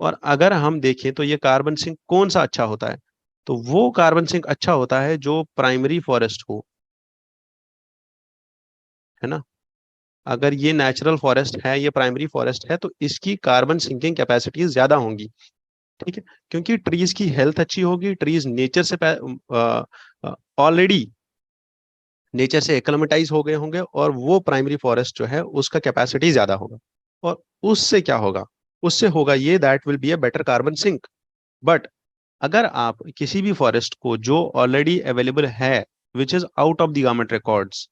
और अगर हम देखें तो ये कार्बन सिंक कौन सा अच्छा होता है, तो वो कार्बन सिंक अच्छा होता है जो प्राइमरी फॉरेस्ट हो, है ना। अगर ये नेचुरल फॉरेस्ट है, ये प्राइमरी फॉरेस्ट है, तो इसकी कार्बन सिंकिंग कैपेसिटी ज्यादा होंगी। ठीक है, क्योंकि ट्रीज की हेल्थ अच्छी होगी, ट्रीज नेचर से ऑलरेडी नेचर से एक्लेमेटाइज हो गए होंगे, और वो प्राइमरी फॉरेस्ट जो है उसका कैपेसिटी ज्यादा होगा। और उससे क्या होगा, उससे होगा ये, that will be a better carbon sink. But अगर आप किसी भी फॉरेस्ट को जो ऑलरेडी अवेलेबल है, which is out of the government records,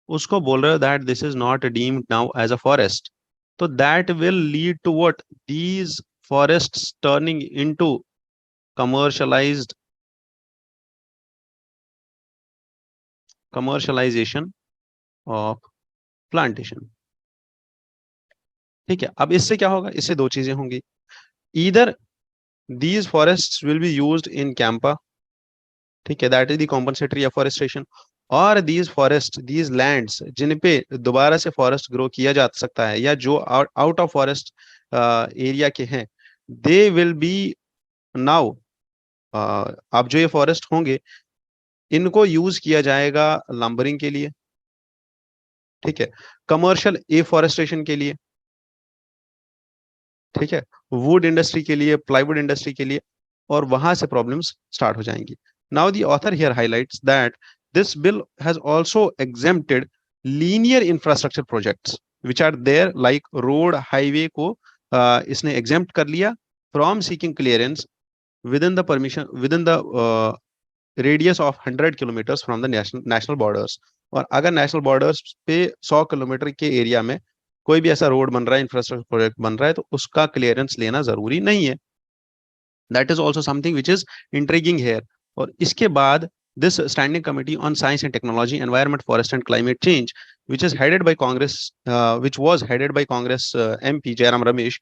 उसको बोल रहे हो that this is not deemed now as a forest, तो that will lead to what, these forests turning into commercialised commercialisation of plantation. ठीक है, अब इससे क्या होगा, इससे दो चीजें होंगी, either these forests will be used in campa, ठीक है, that is the compensatory afforestation, और these forests, these lands जिन पे दोबारा से फॉरेस्ट ग्रो किया जा सकता है या जो आउट ऑफ फॉरेस्ट एरिया के हैं, they will be now, अब जो ये फॉरेस्ट होंगे इनको यूज किया जाएगा लंबरिंग के लिए, ठीक है, कमर्शियल एफॉरेस्टेशन के लिए, ठीक है, वुड इंडस्ट्री के लिए, प्लाईवुड इंडस्ट्री के लिए, और वहां से प्रॉब्लम्स स्टार्ट हो जाएंगी। Now the author here highlights that this bill has also exempted linear infrastructure projects which are there like road highway को इसने एग्जेम्प्ट कर लिया from seeking clearance with the permission within the radius of 100 kilometre from the national borders. और अगर national borders पे 100 kilometre के area में कोई भी ऐसा रोड बन रहा है, इंफ्रास्ट्रक्चर प्रोजेक्ट बन रहा है, तो उसका क्लियरेंस लेना जरूरी नहीं है। That is also something which is intriguing here. और इसके बाद this standing committee on science and technology, environment, forest and climate change, which is headed by congress which was headed by congress mp jairam ramesh,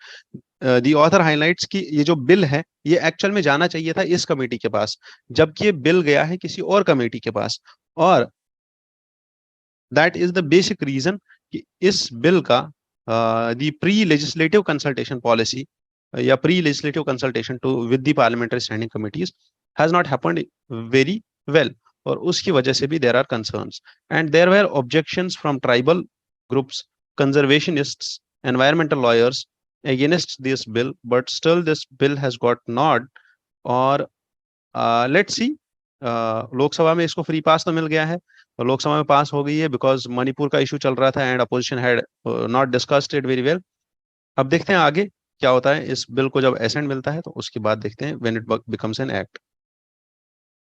the author highlights कि ये जो bill है ये actual में जाना चाहिए था इस कमेटी के पास, जबकि ये बिल गया है किसी और कमेटी के पास। और that is the basic reason कि इस बिल का the pre legislative consultation policy या pre legislative consultation to with the parliamentary standing committees has not happened very well, और उसकी वजह से भी there are concerns and there were objections from tribal groups, conservationists, environmental lawyers against this bill, but still this bill has got nod। और let's see, Lok Sabha में इसको free pass तो मिल गया है, और लोकसभा में पास हो गई है बिकॉज मणिपुर का इशू चल रहा था and opposition had not discussed it very well. अब देखते हैं आगे क्या होता है, इस बिल को जब एसेंट मिलता है तो उसके बाद देखते हैं when it becomes an act.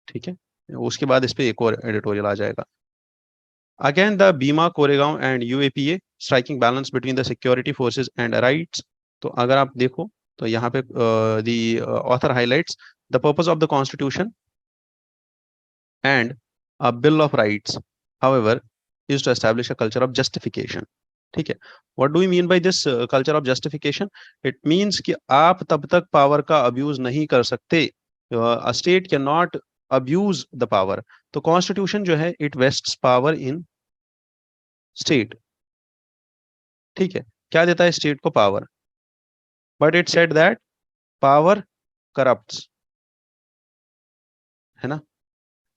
ठीक है, उसके बाद इस पे एक और एडिटोरियल आ जाएगा। अगेन द बीमा Koregaon and UAPA striking balance between the security forces and rights. तो अगर आप देखो तो यहाँ पे the author highlights the purpose of the constitution and a bill of rights however is to establish a culture of justification। ठीक है, what do we mean by this culture of justification? it means कि आप तब तक power का abuse नहीं कर सकते, a state cannot abuse the power। तो कॉन्स्टिट्यूशन जो है it vests power in state। ठीक है, क्या देता है स्टेट को power, but it said that power corrupts, है ना,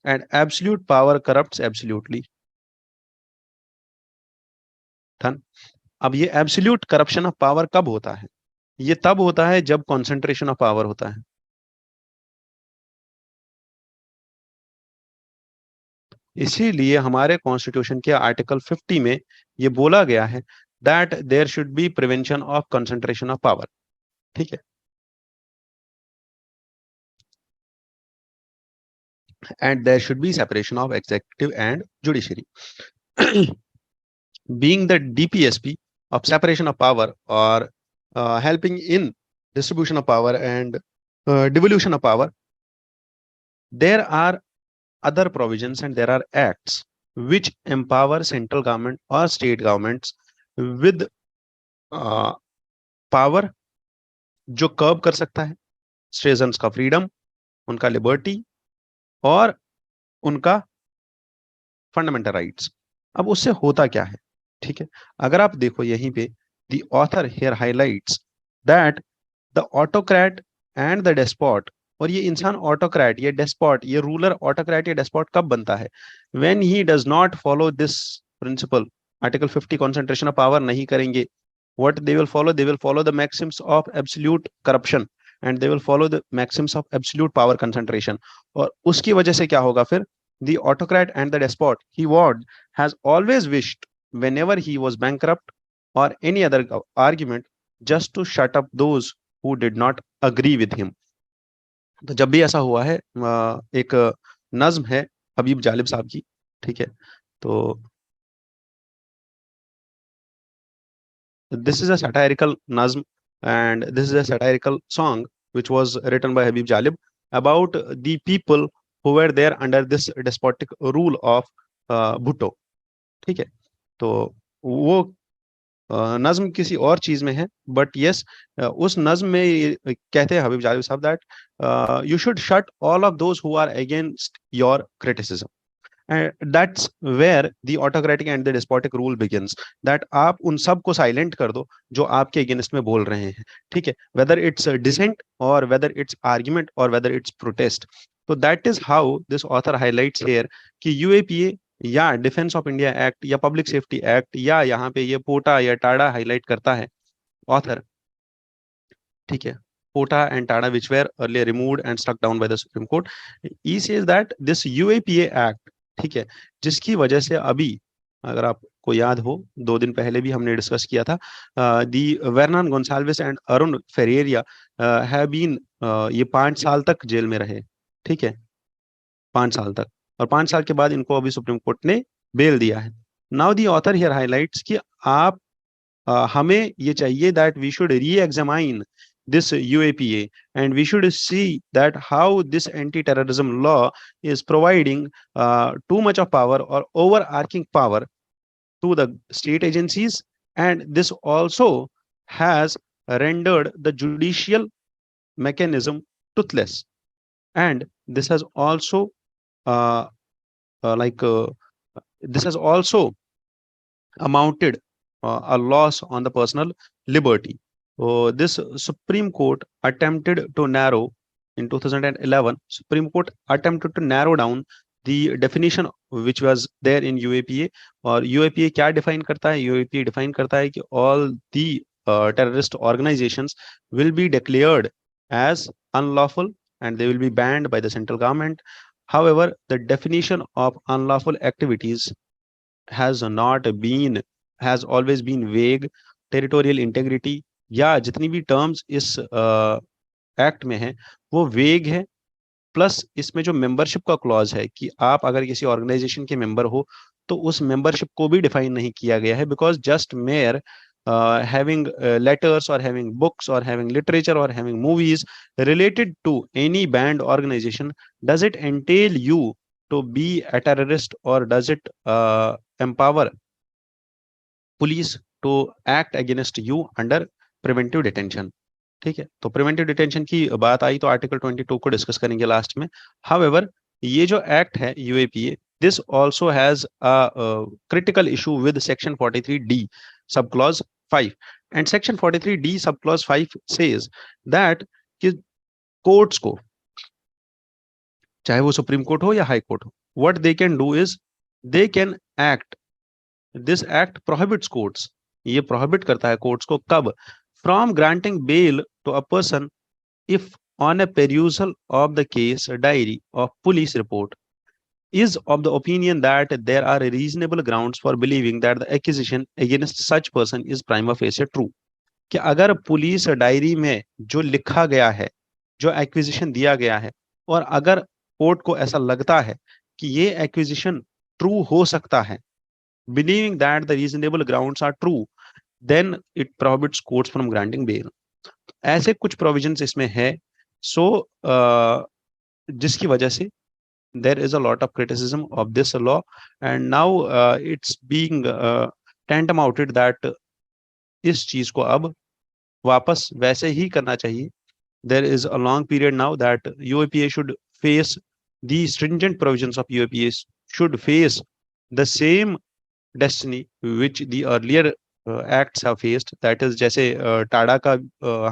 and absolute power corrupts absolutely। Done. अब ये एब्सोल्यूट करप्शन ऑफ पावर कब होता है, ये तब होता है जब कॉन्सेंट्रेशन ऑफ पावर होता है। इसीलिए हमारे कॉन्स्टिट्यूशन के आर्टिकल 50 में ये बोला गया है that there should be prevention of concentration of power. ठीक है, and there should be separation of executive and judiciary. being the DPSP of separation of power or helping in distribution of power and devolution of power, there are other provisions and there are acts which empower central government or state governments with power जो कर्ब कर सकता है citizens का freedom, उनका liberty और उनका fundamental rights. अब उससे होता क्या है, ठीक है, अगर आप देखो यहीं पे the author here highlights that the autocrat and the despot. और ये इंसान ऑटोक्रेट, ये डेस्पॉट, ये रूलर ऑटोक्रेट या डेस्पॉट कब बनता है, when he does not follow this principle, article 50 concentration of power नहीं करेंगे, what they will follow the maxims of absolute corruption and they will follow the maxims of absolute power concentration। और उसकी वजह से क्या होगा फिर, the autocrat and the despot he warned has always wished whenever he was bankrupt or any other argument just to shut up those who did not agree with him। तो जब भी ऐसा हुआ है, एक नज्म है हबीब जालिब साहब की, ठीक है, तो this is a satirical nazm, and this is a satirical song which was written by Habib Jalib about the people who were there under this despotic rule of Bhutto. ठीक है, तो वो नज्म किसी और चीज में है, बट यस उस नज्म में कहते हैं Habib Jalib Sahab that you should shut all of those who are against your criticism, and that's where the autocratic and the despotic rule begins, that आप उन सब को साइलेंट कर दो जो आपके अगेंस्ट में बोल रहे हैं, ठीक है, whether it's dissent or whether it's argument or whether it's protest. तो that is how this author highlights here कि यूएपीए या डिफेंस ऑफ इंडिया एक्ट या पब्लिक सेफ्टी एक्ट या यहाँ पे ये पोटा या टाडा हाईलाइट करता है ऑथर, ठीक है, POTA and TADA which were earlier removed and struck down by the Supreme Court. He says that this UAPA Act, ठीक है, जिसकी वजह से अभी अगर आपको याद हो 2 दिन पहले भी हमने डिस्कस किया था, the Vernon Gonsalves and Arun Ferreira have been, ये 5 साल तक जेल में रहे, ठीक है, 5 साल तक, और 5 साल के बाद इनको अभी सुप्रीम कोर्ट ने बेल दिया है. Now the author here highlights कि आप हमें ये चाहिए दैट वी शुड री examine this UAPA and we should see that how this anti-terrorism law is providing too much of power or overarching power to the state agencies, and this also has rendered the judicial mechanism toothless, and this has also uh, this has also amounted a loss on the personal liberty. This Supreme Court attempted to narrow, in 2011, Supreme Court attempted to narrow down the definition which was there in UAPA. और UAPA क्या define करता है? UAPA define करता है कि all the terrorist organizations will be declared as unlawful and they will be banned by the central government. However, the definition of unlawful activities has always been vague. Territorial integrity या जितनी भी terms इस act में है वो वेग है, plus इसमें जो मेंबरशिप का क्लॉज है कि आप अगर किसी ऑर्गेनाइजेशन के मेंबर हो तो उस मेंबरशिप को भी डिफाइन नहीं किया गया है, because just mayor having letters or having books or having literature or having movies related to any banned organization, does it entail you to be a terrorist or does it empower police to act against you under preventive detention? ठीक है, तो preventive detention की बात आई तो article 22 को discuss करेंगे last में. However, ये जो एक्ट है UAPA, this also has a critical issue with section 43D sub clause 5, and section 43D sub clause 5 says that कि कोर्ट्स को, चाहे वो सुप्रीम कोर्ट हो या हाई कोर्ट हो, what they can do is they can act, this act prohibits courts, ये prohibit करता है कोर्ट्स को कब? From granting bail to a person if on a perusal of the case diary of police report is of the opinion that there are reasonable grounds for believing that the accusation against such person is prima facie true. कि अगर police diary में जो लिखा गया है, जो acquisition दिया गया है, और अगर कोर्ट को ऐसा लगता है कि ये एक्विजिशन ट्रू हो सकता है, believing that the reasonable grounds are true, then it prohibits courts from granting bail. ऐसे कुछ provisions इसमें है, so जिसकी वजह से there is a lot of criticism of this law, and now it's being tantamounted that इस चीज को अब वापस वैसे ही करना चाहिए. There is a long period now that UAPA should face, the stringent provisions of UAPA should face the same destiny which the earlier acts have faced, that is जैसे टाडा का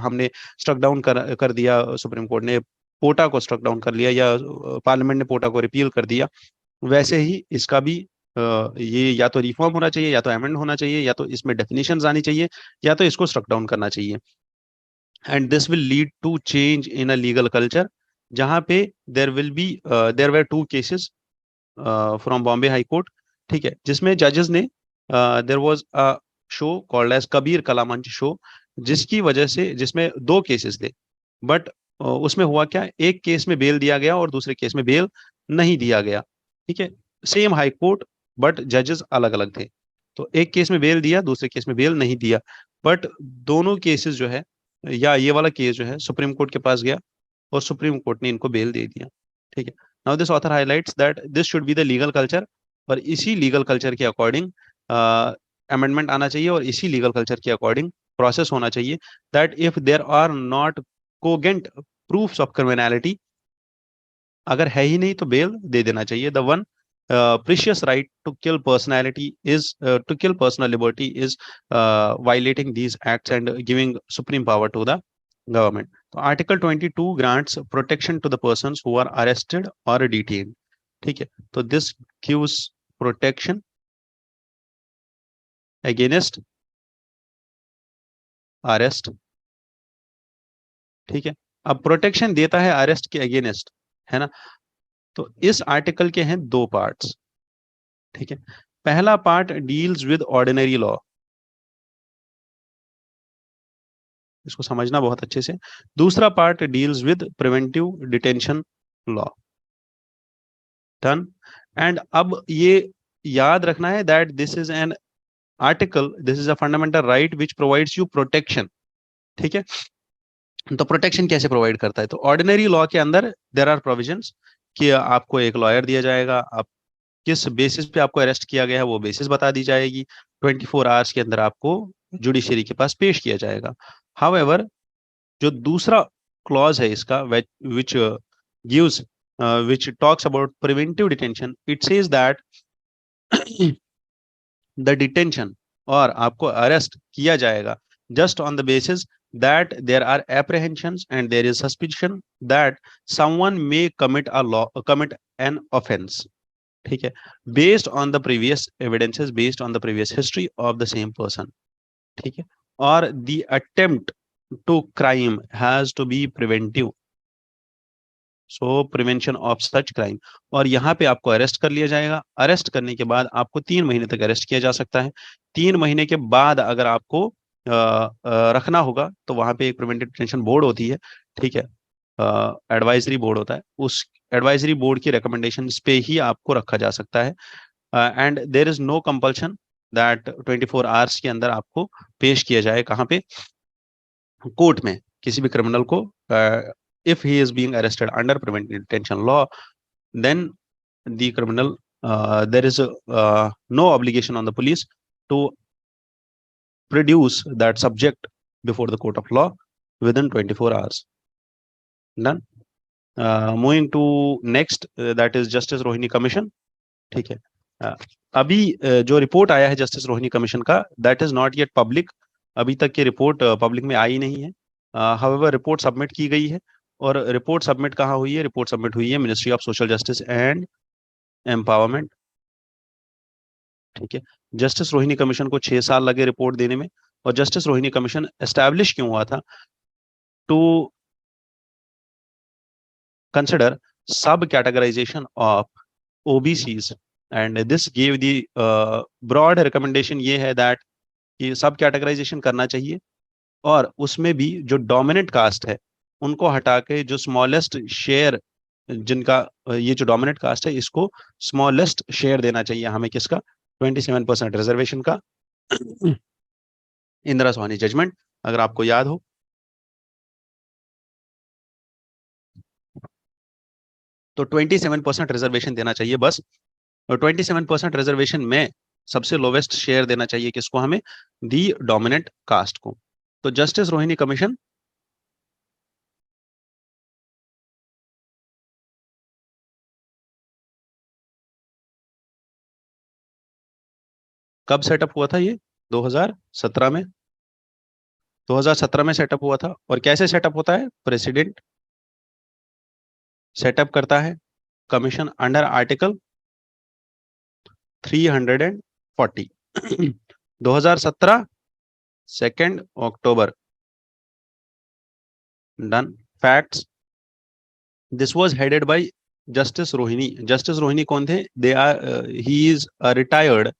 हमने स्ट्रक डाउन कर दिया, सुप्रीम कोर्ट ने पोटा को struck down कर लिया या पार्लियामेंट ने पोटा को रिपील कर दिया, वैसे ही इसका भी ये या तो रिफॉर्म होना चाहिए, या तो अमेंड होना चाहिए, या तो इसमें डेफिनेशंस आनी चाहिए, या तो इसको स्ट्रक डाउन करना चाहिए. And this will lead to change in a legal culture, जहां पे there were 2 cases from Bombay high court, ठीक है, जिसमें जजेस ने there was a show called as Kabir Kala Manch show, जिसकी वजह से, जिसमें 2 केसेस थे, बट उसमें हुआ क्या, एक केस में बेल दिया गया और दूसरे केस में बेल नहीं दिया गया, ठीक है, सेम हाई कोर्ट बट जजेस अलग अलग थे. तो एक केस में बेल दिया, दूसरे केस में बेल नहीं दिया, बट दोनों केसेस जो है, या ये वाला केस जो है सुप्रीम कोर्ट के पास गया और सुप्रीम कोर्ट ने इनको बेल दे दिया। ठीक है, now this author highlights that this should be the legal culture, और इसी लीगल कल्चर के अकॉर्डिंग अमेंडमेंट आना चाहिए, और इसी लीगल कल्चर के अकॉर्डिंग प्रोसेस होना चाहिए, that if there are not cogent proofs of criminality, अगर है ही नहीं तो बेल दे देना चाहिए। The one precious right to kill personality is to kill personal liberty is violating these acts and giving supreme power to the government. तो article 22 grants protection to the persons who are arrested or detained. ठीक है, तो this gives protection against arrest. ठीक है, अब protection देता है arrest के अगेंस्ट, है ना। तो इस आर्टिकल के हैं दो पार्ट्स। ठीक है, पहला part deals with ordinary law, इसको समझना बहुत अच्छे से। दूसरा part deals with preventive detention law. Done. And अब ये याद रखना है that this is an article, this is a fundamental right which provides you protection. ठीक है, तो प्रोटेक्शन कैसे प्रोवाइड करता है, तो ऑर्डिनरी लॉ के अंदर देयर आर प्रोविजंस कि आपको एक लॉयर दिया जाएगा, आप किस बेसिस पे आपको अरेस्ट किया गया है वो बेसिस बता दी जाएगी, 24 आवर्स के अंदर आपको जुडिशरी के पास पेश किया जाएगा। हाउएवर जो दूसरा क्लॉज है इसका, which gives which talks about preventive detention, it says that the detention, और आपको अरेस्ट किया जाएगा just on the basis that there are apprehensions and there is suspicion that someone may commit an offense. ठीक है, based on the previous evidences, based on the previous history of the same person. ठीक है, और the attempt to crime has to be preventive, so prevention of such crime. और यहाँ पे आपको arrest कर लिया जाएगा, अरेस्ट करने के बाद आपको 3 महीने तक अरेस्ट किया जा सकता है। 3 महीने के बाद अगर आपको रखना होगा तो वहां पे एक प्रिवेंटिव डिटेंशन बोर्ड होती है। ठीक है, एडवाइजरी बोर्ड होता है, उस एडवाइजरी बोर्ड की रिकमेंडेशन पे ही आपको रखा जा सकता है। And there is no compulsion that 24 hours के अंदर आपको पेश किया जाए, कहाँ पे, कोर्ट में, किसी भी क्रिमिनल को। if he is being arrested under preventive detention law, then the criminal, there is no obligation on the police to produce that subject before the court of law within 24 hours. Done. Moving to next, that is Justice Rohini Commission. ठीक है, अभी जो report आया है justice Rohini commission का, that is not yet public, अभी तक की रिपोर्ट पब्लिक में आई नहीं है। हाउएवर रिपोर्ट सबमिट की गई है, और रिपोर्ट सबमिट कहाँ हुई है, रिपोर्ट सबमिट हुई है ministry of social justice and empowerment. ठीक है, जस्टिस रोहिणी कमीशन को 6 साल लगे रिपोर्ट देने में, और जस्टिस रोहिणी कमीशन एस्टैब्लिश क्यों हुआ था, to consider sub categorization of OBCs, and this give the broad recommendation, ये है दैट कि सब कैटेगराइजेशन करना चाहिए, और उसमें भी जो डोमिनेंट कास्ट है उनको हटा के जो स्मॉलेस्ट शेयर, जिनका ये जो डोमिनेंट कास्ट है इसको स्मॉलेस्ट शेयर देना चाहिए हमें, किसका, 27% रिजर्वेशन का। इंदिरा सोहानी जजमेंट अगर आपको याद हो, तो 27% रिजर्वेशन देना चाहिए बस, और 27% रिजर्वेशन में सबसे लोवेस्ट शेयर देना चाहिए किसको, हमें, दी डोमिनेंट कास्ट को। तो जस्टिस रोहिणी कमीशन कब सेटअप हुआ था, ये 2017 में, 2017 में सेटअप हुआ था। और कैसे सेटअप होता है, प्रेसिडेंट सेटअप करता है commission under article 340। 2017 2 October. Done. Facts, this was headed by justice Rohini. Justice Rohini कौन थे, they are, he is a retired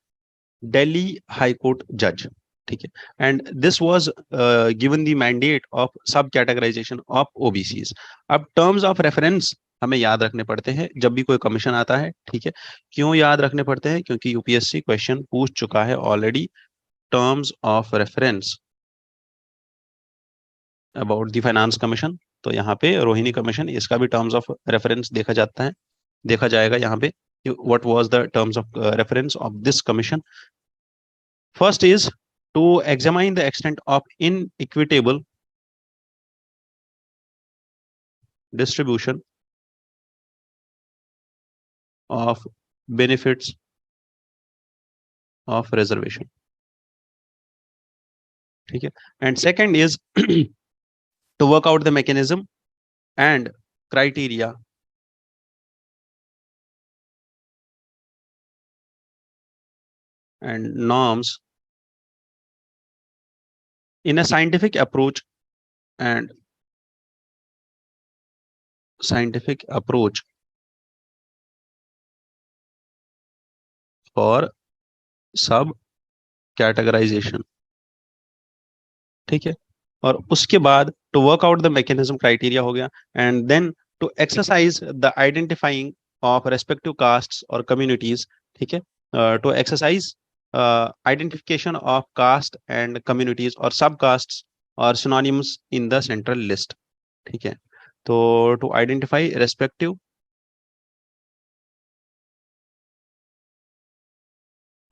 Delhi high court जज। ठीक है, and this was given the mandate of sub categorization of OBCs. अब terms of reference हमें याद रखने पड़ते हैं जब भी कोई कमीशन आता है, ठीक है। क्यों याद रखने पड़ते हैं? क्योंकि यूपीएससी क्वेश्चन पूछ चुका है already terms of reference about the finance commission. तो यहाँ पे रोहिणी कमीशन, इसका भी टर्म्स ऑफ रेफरेंस देखा जाता है, देखा जाएगा यहाँ पे what was the terms of reference of this commission. First is to examine the extent of inequitable distribution of benefits of reservation, ठीक है। And second is to work out the mechanism and criteria and norms in a scientific approach and scientific approach for sub categorization, ठीक है। और उसके बाद to work out the mechanism criteria हो गया, and then to exercise the identifying of respective castes और communities, ठीक है। To exercise identification of caste and communities और सब कास्ट और synonyms in the central list, ठीक है। तो to identify respective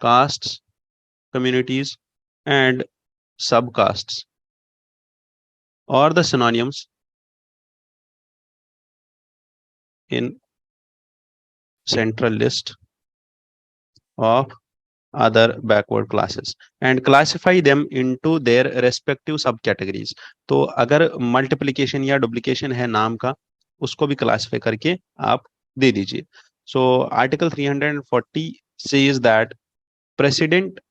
castes, communities and sub castes or the synonyms in central list of other backward classes and classify them into their respective subcategories। तो अगर multiplication या duplication है नाम का, उसको भी क्लासिफाई करके आप दे दीजिए। So article 340 says that president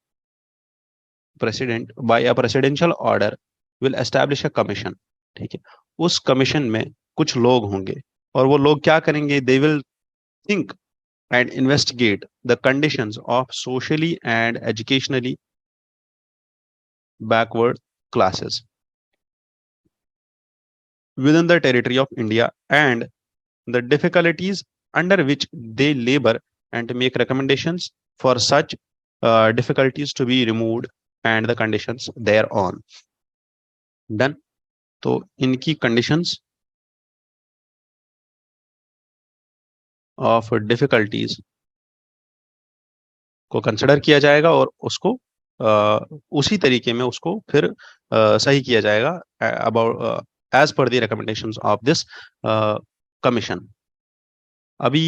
by a presidential order will establish a commission, ठीक है। उस कमीशन में कुछ लोग होंगे और वो लोग क्या करेंगे? They will think and investigate the conditions of socially and educationally backward classes within the territory of India and the difficulties under which they labor, and to make recommendations for such difficulties to be removed and the conditions thereon. Done. तो इनकी conditions of difficulties को consider किया जाएगा और उसको उसी तरीके में उसको फिर सही किया जाएगा about as per the recommendations of this commission. अभी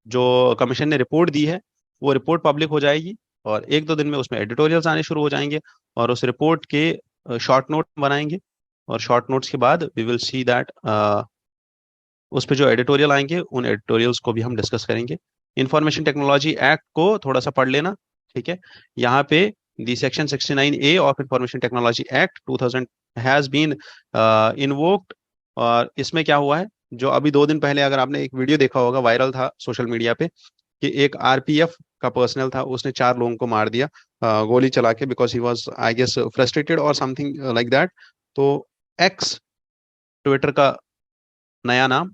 जो कमीशन ने रिपोर्ट दी है वो रिपोर्ट पब्लिक हो जाएगी और एक दो दिन में उसमें एडिटोरियल्स आने शुरू हो जाएंगे और उस रिपोर्ट के शॉर्ट नोट बनाएंगे और शॉर्ट नोट्स के बाद वी विल सी दैट उस पे जो एडिटोरियल आएंगे उन एडिटोरियल्स को भी हम डिस्कस करेंगे। इंफॉर्मेशन टेक्नोलॉजी एक्ट को थोड़ा सा पढ़ लेना, ठीक है। यहाँ पे the section 69A of information technology act 2000 has been invoked. और इसमें क्या हुआ है, जो अभी 2 दिन पहले अगर आपने एक वीडियो देखा होगा, वायरल था सोशल मीडिया पे, कि एक आरपीएफ का पर्सनल था, उसने 4 लोगों को मार दिया गोली चला के, because he was I guess frustrated और समथिंग लाइक दैट। तो एक्स ट्विटर का नया नाम,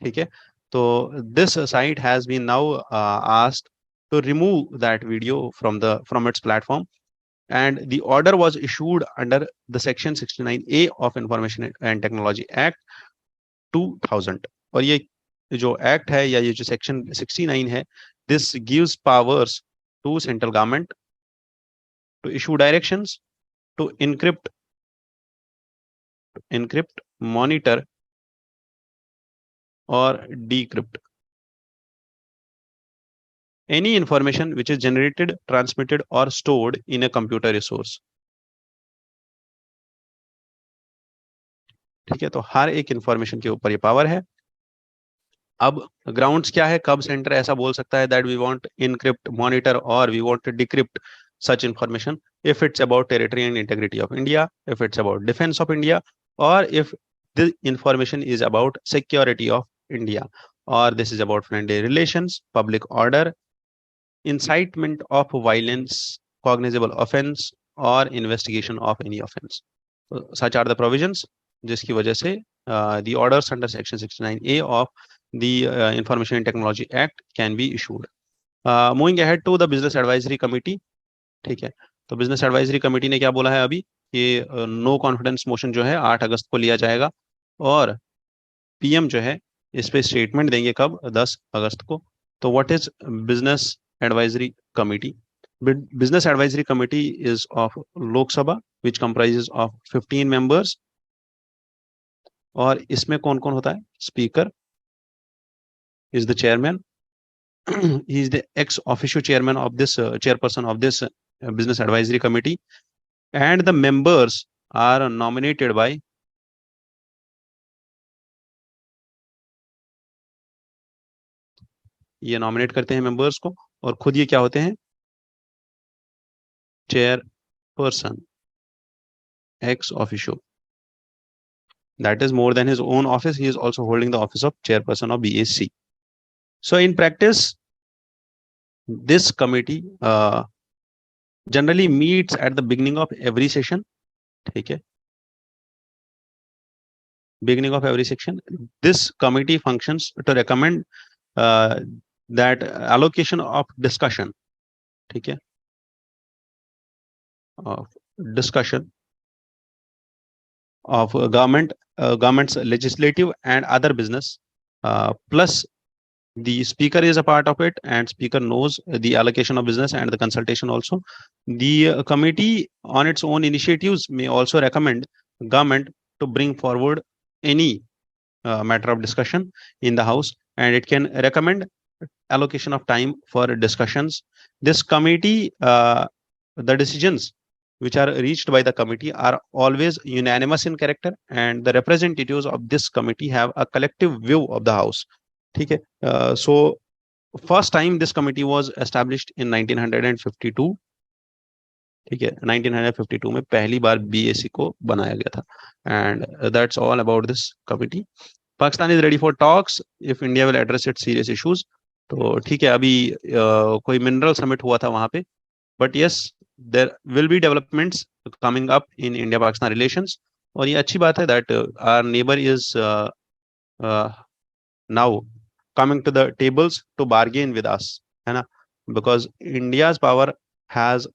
ठीक है। तो this site has been now asked to remove that video from its platform, and the order was issued under the section 69A of Information and Technology Act 2000। और ये जो एक्ट है या ये जो सेक्शन 69 है, this gives powers to central government to issue directions to encrypt, monitor or decrypt any information which is generated, transmitted or stored in a computer resource, ठीक है। तो हर एक इंफॉर्मेशन के ऊपर ये पावर है। अब ग्राउंड्स क्या है, कब सेंटर ऐसा बोल सकता है that we want encrypt, monitor और we want to decrypt such information if it's about territory and integrity of India, if it's about defense of India, or if the information is about security of India, or this is about friendly relations, public order, incitement of violence, cognizable offense, or investigation of any offense. So, such are the provisions जिसकी वजह से the orders under section 69A of the Information and Technology Act can be issued. Moving ahead to the Business Advisory Committee. ठीक है, तो business advisory committee ने क्या बोला है अभी कि नो कॉन्फिडेंस मोशन जो है 8 अगस्त को लिया जाएगा और पीएम जो है इस पे स्टेटमेंट देंगे कब, 10 अगस्त को. तो what is business advisory committee? Business advisory committee is of Lok Sabha which comprises of 15 members. और इसमें कौन कौन होता है? Speaker is the chairman. he is the ex officio chairman of this chairperson of this business advisory committee, and the members are nominated by ये nominate करते हैं members को और खुद ये क्या होते हैं? Chairperson ex officio. That is more than his own office. He is also holding the office of chairperson of BAC. So in practice, this committee generally meets at the beginning of every session. ठीक है, beginning of every section. This committee functions to recommend that allocation of discussion. ठीक है, discussion of government's legislative and other business, plus the speaker is a part of it, and speaker knows the allocation of business and the consultation also. The committee on its own initiatives may also recommend government to bring forward any matter of discussion in the house, and it can recommend allocation of time for discussions. This committee, the decisions which are reached by the committee are always unanimous in character, and the representatives of this committee have a collective view of the house. ठीक है, so first time this committee was established in 1952. ठीक है, 1952 में पहली बार BAC को बनाया गया था. And that's all about this committee. Pakistan is ready for talks if India will address its serious issues. तो ठीक है, अभी कोई मिनरल समिट हुआ था वहां पे, but yes, there will be developments coming up in India-Pakistan relations. और ये अच्छी बात है that our neighbor is now coming to the tables to bargain with us, है ना, because India's power has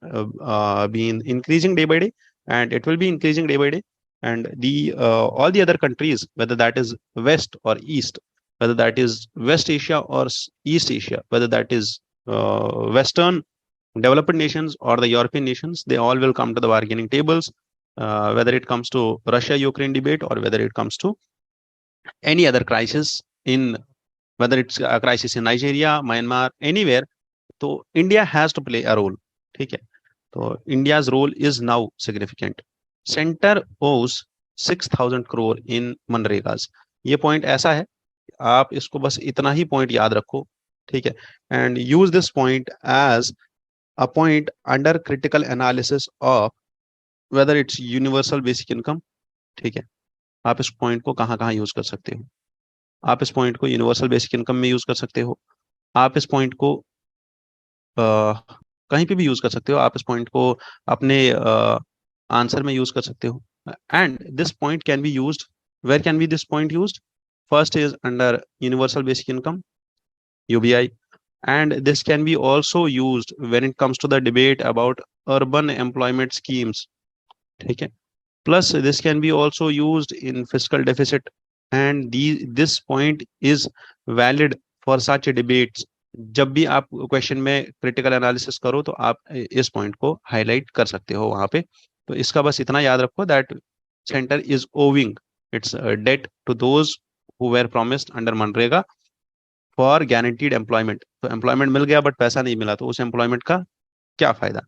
been increasing day by day, and it will be increasing day by day. And the all the other countries, whether that is West or East, whether that is West Asia or East Asia, whether that is Western developed nations or the European nations, they all will come to the bargaining tables, whether it comes to Russia-Ukraine debate or whether it comes to any other crisis, in whether it's a crisis in Nigeria, Myanmar, anywhere. So India has to play a role. ठीक है, तो India's role is now significant. Center owes 6,000 crore in MNREGS. ये point ऐसा है, आप इसको बस इतना ही पॉइंट याद रखो. ठीक है, and use this point as a point under critical analysis of whether it's universal basic income. ठीक है, आप इस पॉइंट को कहाँ कहाँ यूज कर सकते हो? आप इस पॉइंट को यूनिवर्सल बेसिक इनकम में यूज कर सकते हो, आप इस पॉइंट को कहीं पे भी यूज कर सकते हो, आप इस पॉइंट को अपने आंसर में यूज कर सकते हो. And this point can be used, where can be this point used? First is under universal basic income, UBI, and this can be also used when it comes to the debate about urban employment schemes. ठीक है, plus this can be also used in fiscal deficit, and this point is valid for such debates. जब भी आप question में critical analysis करो तो आप इस पॉइंट को हाईलाइट कर सकते हो वहां पे. तो इसका बस इतना याद रखो that centre is owing its debt to those who were promised under मनरेगा फॉर गारंटीड एम्प्लॉयमेंट. तो एम्प्लॉयमेंट मिल गया बट पैसा नहीं मिला, तो उस एम्प्लॉयमेंट का क्या फायदा?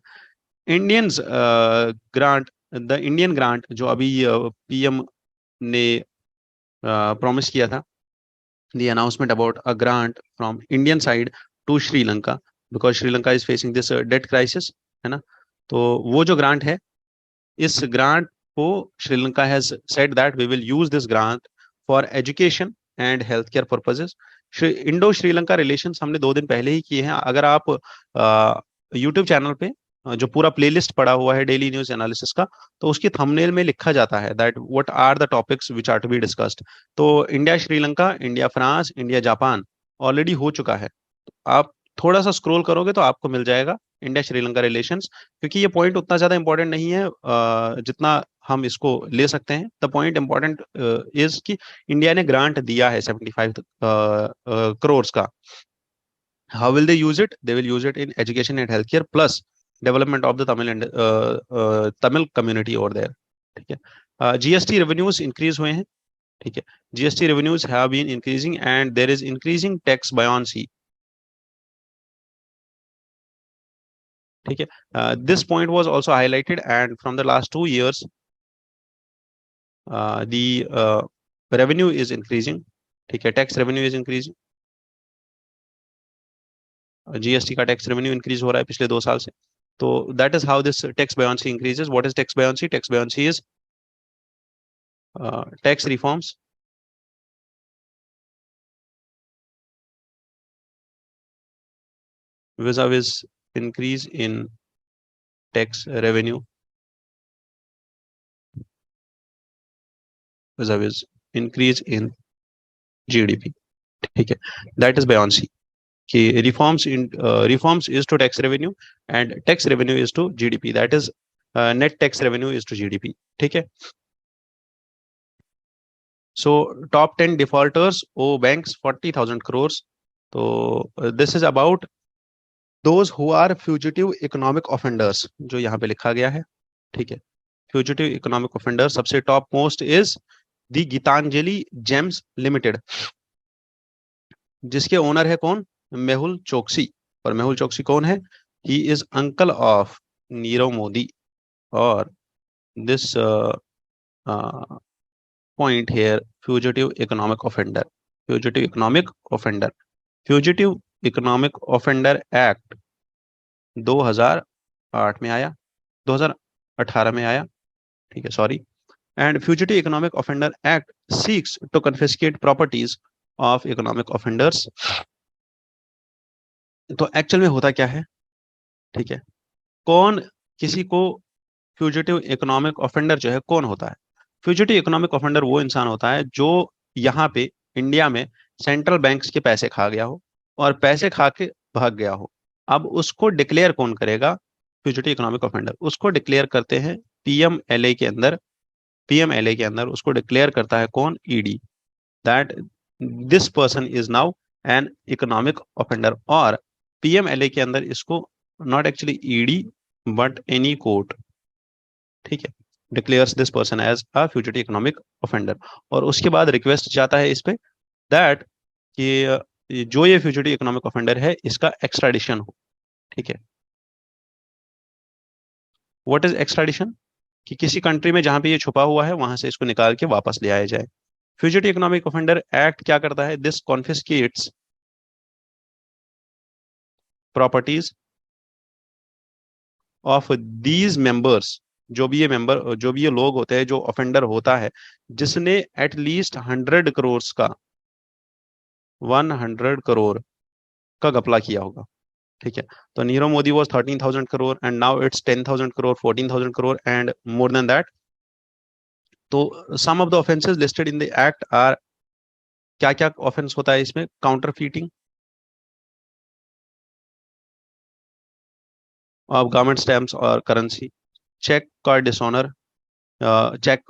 Indians grant, the Indian grant जो अभी PM ने प्रॉमिस किया था, the announcement about a grant from Indian side to Sri Lanka because Sri Lanka is facing this debt crisis, है ना. तो वो जो ग्रांट है, इस ग्रांट को Sri Lanka has said that we will use this grant for education and healthcare purposes. Indo Sri Lanka relations हमने 2 दिन पहले ही किए हैं. अगर आप YouTube चैनल पे जो पूरा प्लेलिस्ट पड़ा हुआ है डेली न्यूज एनालिसिस का, तो उसकी थंबनेल में लिखा जाता है that what are the topics which are to be discussed. तो India Sri Lanka, India France, India Japan already हो चुका है। आप थोड़ा सा स्क्रॉल करोगे तो आपको मिल जाएगा इंडिया श्रीलंका रिलेशंस, क्योंकि ये पॉइंट उतना ज्यादा इंपॉर्टेंट नहीं है जितना हम इसको ले सकते हैं। द पॉइंट इंपॉर्टेंट इज कि इंडिया ने ग्रांट दिया है 75 करोड़ का। How will they use it? They will use it in education and healthcare plus development of the Tamil community over there. ठीक है। जीएसटी revenues increase हुए हैं। ठीक है। GST revenues have been increasing and there is increasing tax buoyancy. ठीक है। This point was also highlighted and from the last 2 years the revenue is increasing. ठीक है। Tax revenue is increasing. GST का tax revenue increase हो रहा है पिछले 2 साल से। तो that is how this tax buoyancy increases. What is tax buoyancy? Tax buoyancy is tax reforms vis-a-vis increase in tax revenue vis-a-vis increase in GDP। ठीक है। दैट इज बायोंसी कि reforms is to tax revenue and tax revenue is to GDP, that is net tax revenue is to GDP. ठीक है। So top 10 defaulters owe banks 40,000 crores. तो this is about those who are fugitive economic offenders, जो यहाँ पे लिखा गया है। ठीक है। fugitive economic offenders सबसे top most is the Gitanjali gems limited, जिसके ओनर है कौन? मेहुल चोकसी। और मेहुल चोकसी कौन है? He is uncle of Nirav Modi. और this point here, fugitive economic offender, fugitive economic offender, fugitive economic offender act 2008 में आया, 2018 में आया। ठीक है, sorry. And fugitive economic offender act seeks to confiscate properties of economic offenders. तो एक्चुअल में होता क्या है? ठीक है। कौन किसी को फ्यूजिटिव इकोनॉमिक ऑफेंडर जो है कौन होता है? फ्यूजिटिव इकोनॉमिक ऑफेंडर वो इंसान होता है जो यहाँ पे इंडिया में सेंट्रल बैंक्स के पैसे खा गया हो और पैसे खा के भाग गया हो। अब उसको डिक्लेयर कौन करेगा? Fugitive economic offender. उसको डिक्लेयर करते हैं पीएमएलए के अंदर। पीएमएलए के अंदर उसको डिक्लेयर करता है कौन? ED. That this person is now an economic offender. और पीएमएलए के अंदर इसको not actually ED but any court, ठीक है, declares this person as a fugitive economic offender. और उसके बाद रिक्वेस्ट जाता है इस पे दैट कि जो ये फ्यूजिटिव इकोनॉमिक ऑफेंडर है इसका एक्स्ट्राडिशन हो। ठीक है। What is extradition? कि किसी कंट्री में जहां पे ये छुपा हुआ है वहां से इसको निकाल के वापस ले आया जाए। फ्यूजिटिव इकोनॉमिक ऑफेंडर एक्ट क्या करता है? This confiscates properties of these members. जो भी ये लोग होते हैं, जो ऑफेंडर होता है जिसने एटलीस्ट 100 करोड़ का 100 करोड़ का घपला किया होगा। ठीक है। तो Nirav Modi was 13,000 crore and now it's 10,000 crore, 14,000 crore and more than that. तो some of the offences listed in the act are, क्या क्या ऑफेंस होता है इसमें? Counterfeiting of government stamps और करेंसी, चेक का डिसऑनर, चेक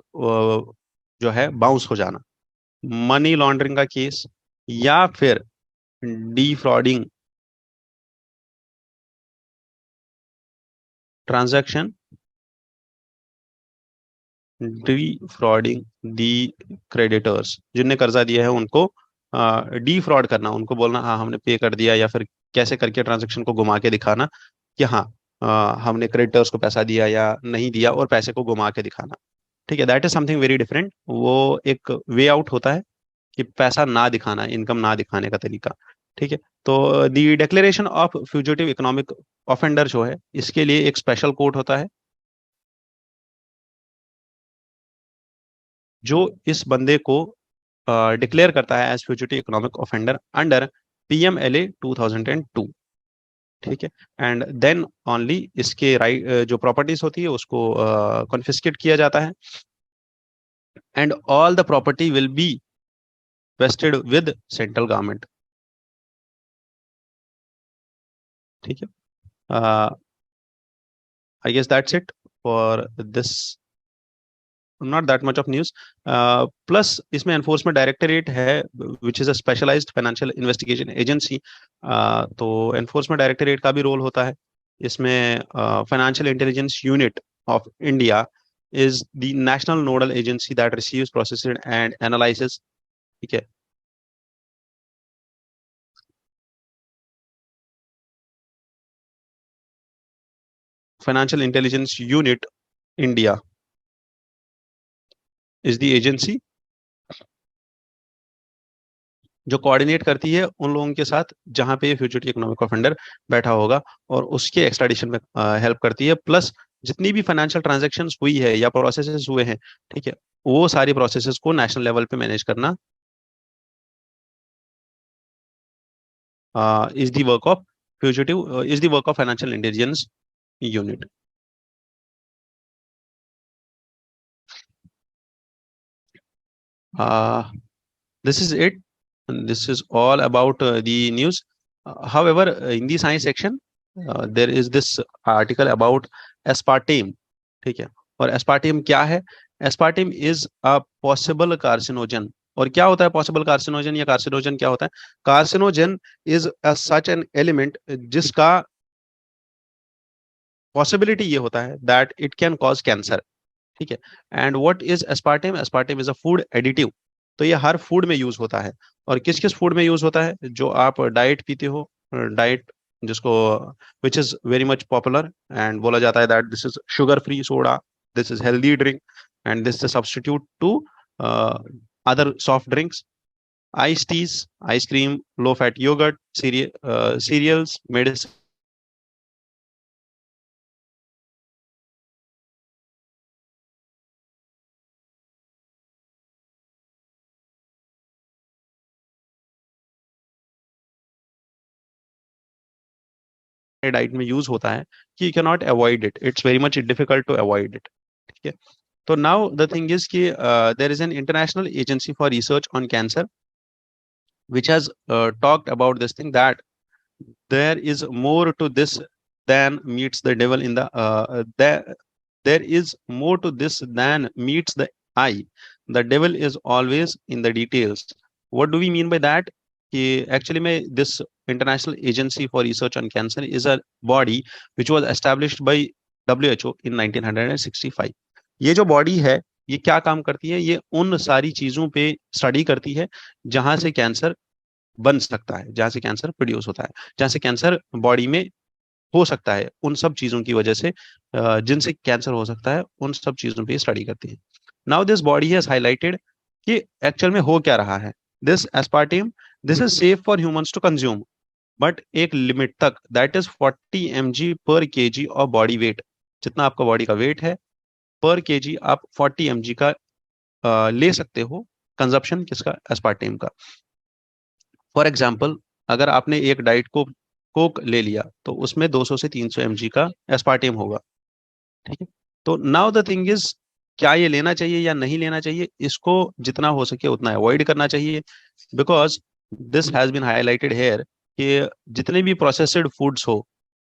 जो है बाउंस हो जाना, मनी लॉन्ड्रिंग का केस, या फिर डिफ्रॉडिंग ट्रांजैक्शन, डिफ्रॉडिंग दी क्रेडिटर्स, जिनने कर्जा दिया है उनको डिफ्रॉड करना, उनको बोलना हाँ हमने पे कर दिया, या फिर कैसे करके ट्रांजैक्शन को घुमा के दिखाना कि हाँ हमने क्रेडिटर्स को पैसा दिया या नहीं दिया, और पैसे को घुमा के दिखाना। ठीक है। That is something very different. वो एक वे आउट होता है कि पैसा ना दिखाना, इनकम ना दिखाने का तरीका। ठीक है। तो the declaration of fugitive economic offender जो है इसके लिए एक स्पेशल कोर्ट होता है जो इस बंदे को डिक्लेयर करता है as fugitive economic offender under PMLA 2002। ठीक है, एंड देन ओनली इसके राइट जो प्रॉपर्टीज होती है उसको कॉन्फिस्केट किया जाता है, and all the property will be vested with central government. ठीक है, I guess that's it for this, not that much of news. Plus इसमें एनफोर्समेंट डायरेक्टरेट है which is a specialised financial investigation agency. तो enforcement directorate का भी role होता है इसमें। Financial intelligence unit of India is the national nodal agency that receives, processes and analyzes। ठीक है, financial intelligence unit India is the agency जो coordinate करती है उन लोगों के साथ जहां पे फ्यूचर इकोनॉमिक ऑफेंडर बैठा होगा, और उसके एक्स्ट्राडिशन में हेल्प करती है। प्लस जितनी भी फाइनेंशियल ट्रांजैक्शंस हुई है या प्रोसेसेस हुए हैं, ठीक है, वो सारी प्रोसेसेस को नेशनल लेवल पे मैनेज करना is the work of fugitive is the work of financial intelligence unit. This is it. And this is all about the news. However, in the science section, there is this article about aspartame. ठीक है, और aspartame क्या है? Aspartame is a possible carcinogen। और क्या होता है possible carcinogen या कार्सिनोजन क्या होता है? Carcinogen is such an element जिसका पॉसिबिलिटी ये होता है that it can cause cancer. ठीक है, and what is aspartame? Aspartame is a food additive. तो ये हर फूड में यूज होता है। और किस किस फूड में यूज होता है? जो आप डाइट पीते हो, डाइट जिसको which is very much popular, and बोला जाता है that this is sugar free soda, this is healthy drink, and this is substitute to other soft drinks, ice teas, ice cream, low fat yogurt, cereals, medicine diet में use होता है कि you can not avoid it, it's very much difficult to avoid it. ठीक है, तो now the thing is कि there is an international agency for research on cancer which has talked about this thing that there is more to this than meets the devil in the there is more to this than meets the eye, the devil is always in the details। what do we mean by that? कि actually में this international agency for research on cancer is a body which was established by WHO in 1965। ये जो body है ये क्या काम करती है? ये उन सारी चीजों पे स्टडी करती है जहां से कैंसर बन सकता है, जहां से कैंसर प्रोड्यूस होता है, जहां से कैंसर बॉडी में हो सकता है, उन सब चीजों की वजह से जिनसे कैंसर हो सकता है उन सब चीजों पे स्टडी करती है। Now this body has highlighted कि एक्चुअल में हो क्या रहा है। This aspartame, this is safe for humans to consume, but एक लिमिट तक, that is 40 mg/kg of body weight. जितना आपका बॉडी का वेट है पर केजी आप 40 mg का ले सकते हो कंजप्शन किसका? एस्पार्टेम का। फॉर एग्जाम्पल, अगर आपने एक डाइट को कोक ले लिया तो उसमें 200 से 300 mg का एस्पार्टेम होगा। ठीक है, तो नाउ द थिंग इज क्या ये लेना चाहिए या नहीं लेना चाहिए? इसको जितना हो सके उतना अवॉइड करना चाहिए, because this has been highlighted here कि जितने भी प्रोसेस्ड फूड्स हो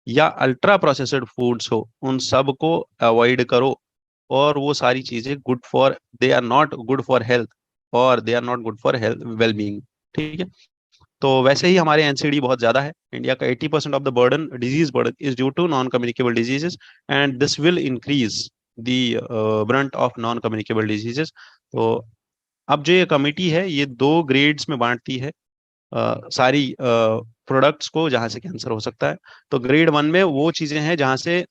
या अल्ट्रा प्रोसेस्ड फूड्स हो उन सब को अवॉइड करो। और वो सारी चीजें good for, they are not good for health, और they are not good for health well being. ठीक है, तो वैसे ही हमारे एनसीडी बहुत ज्यादा है। इंडिया का 80% of the burden, disease burden is due to non communicable diseases, and this will increase the brunt of non communicable diseases. तो अब जो ये कमेटी है ये 2 ग्रेड्स में बांटती है सारी प्रोडक्ट्स को जहां से कैंसर हो सकता है। तो ग्रेड 1 में वो चीजें हैं जहां से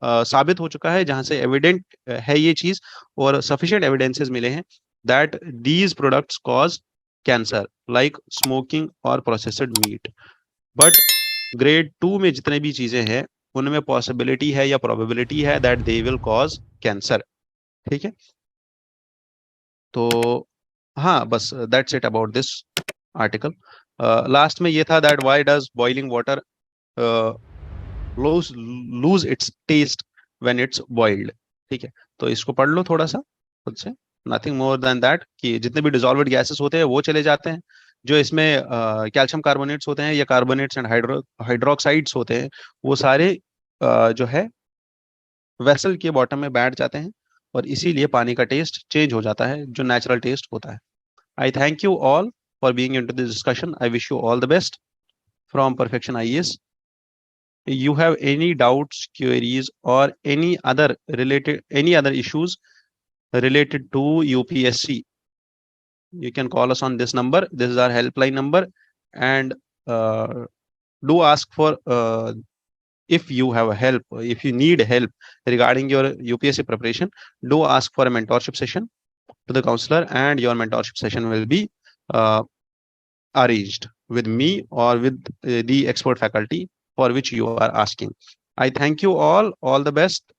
साबित हो चुका है, जहां से एविडेंट है ये चीज और सफिशिएंट एविडेंसेस मिले हैं that these products cause cancer, like smoking और प्रोसेस्ड मीट। बट ग्रेड 2 में जितने भी चीजें हैं उनमें पॉसिबिलिटी है या प्रोबेबिलिटी है that they will cause cancer. ठीक है, तो हाँ, बस that's it about this article. Last में ये था that why does boiling water lose its taste when it's boiled. ठीक है, तो इसको पढ़ लो थोड़ा सा खुद से. नथिंग मोर देन दैट कि जितने भी डिजॉल्व्ड गैसेस होते हैं वो चले जाते हैं. जो इसमें कैल्शियम कार्बोनेट्स होते हैं या कार्बोनेट्स एंड हाइड्रोक्साइड्स होते हैं, वो सारे जो है वेसल के बॉटम में बैठ जाते हैं, और इसीलिए पानी का टेस्ट चेंज हो जाता है, जो नेचुरल टेस्ट होता है. आई thank you all for being into this discussion. I wish you all the best from Perfection IAS. You have any doubts, queries, or any other issues related to UPSC, you can call us on this number. This is our helpline number, and do ask for if you have if you need help regarding your UPSC preparation, do ask for a mentorship session to the counselor, and your mentorship session will be uh, arranged with me or with the expert faculty for which you are asking. I thank you all the best.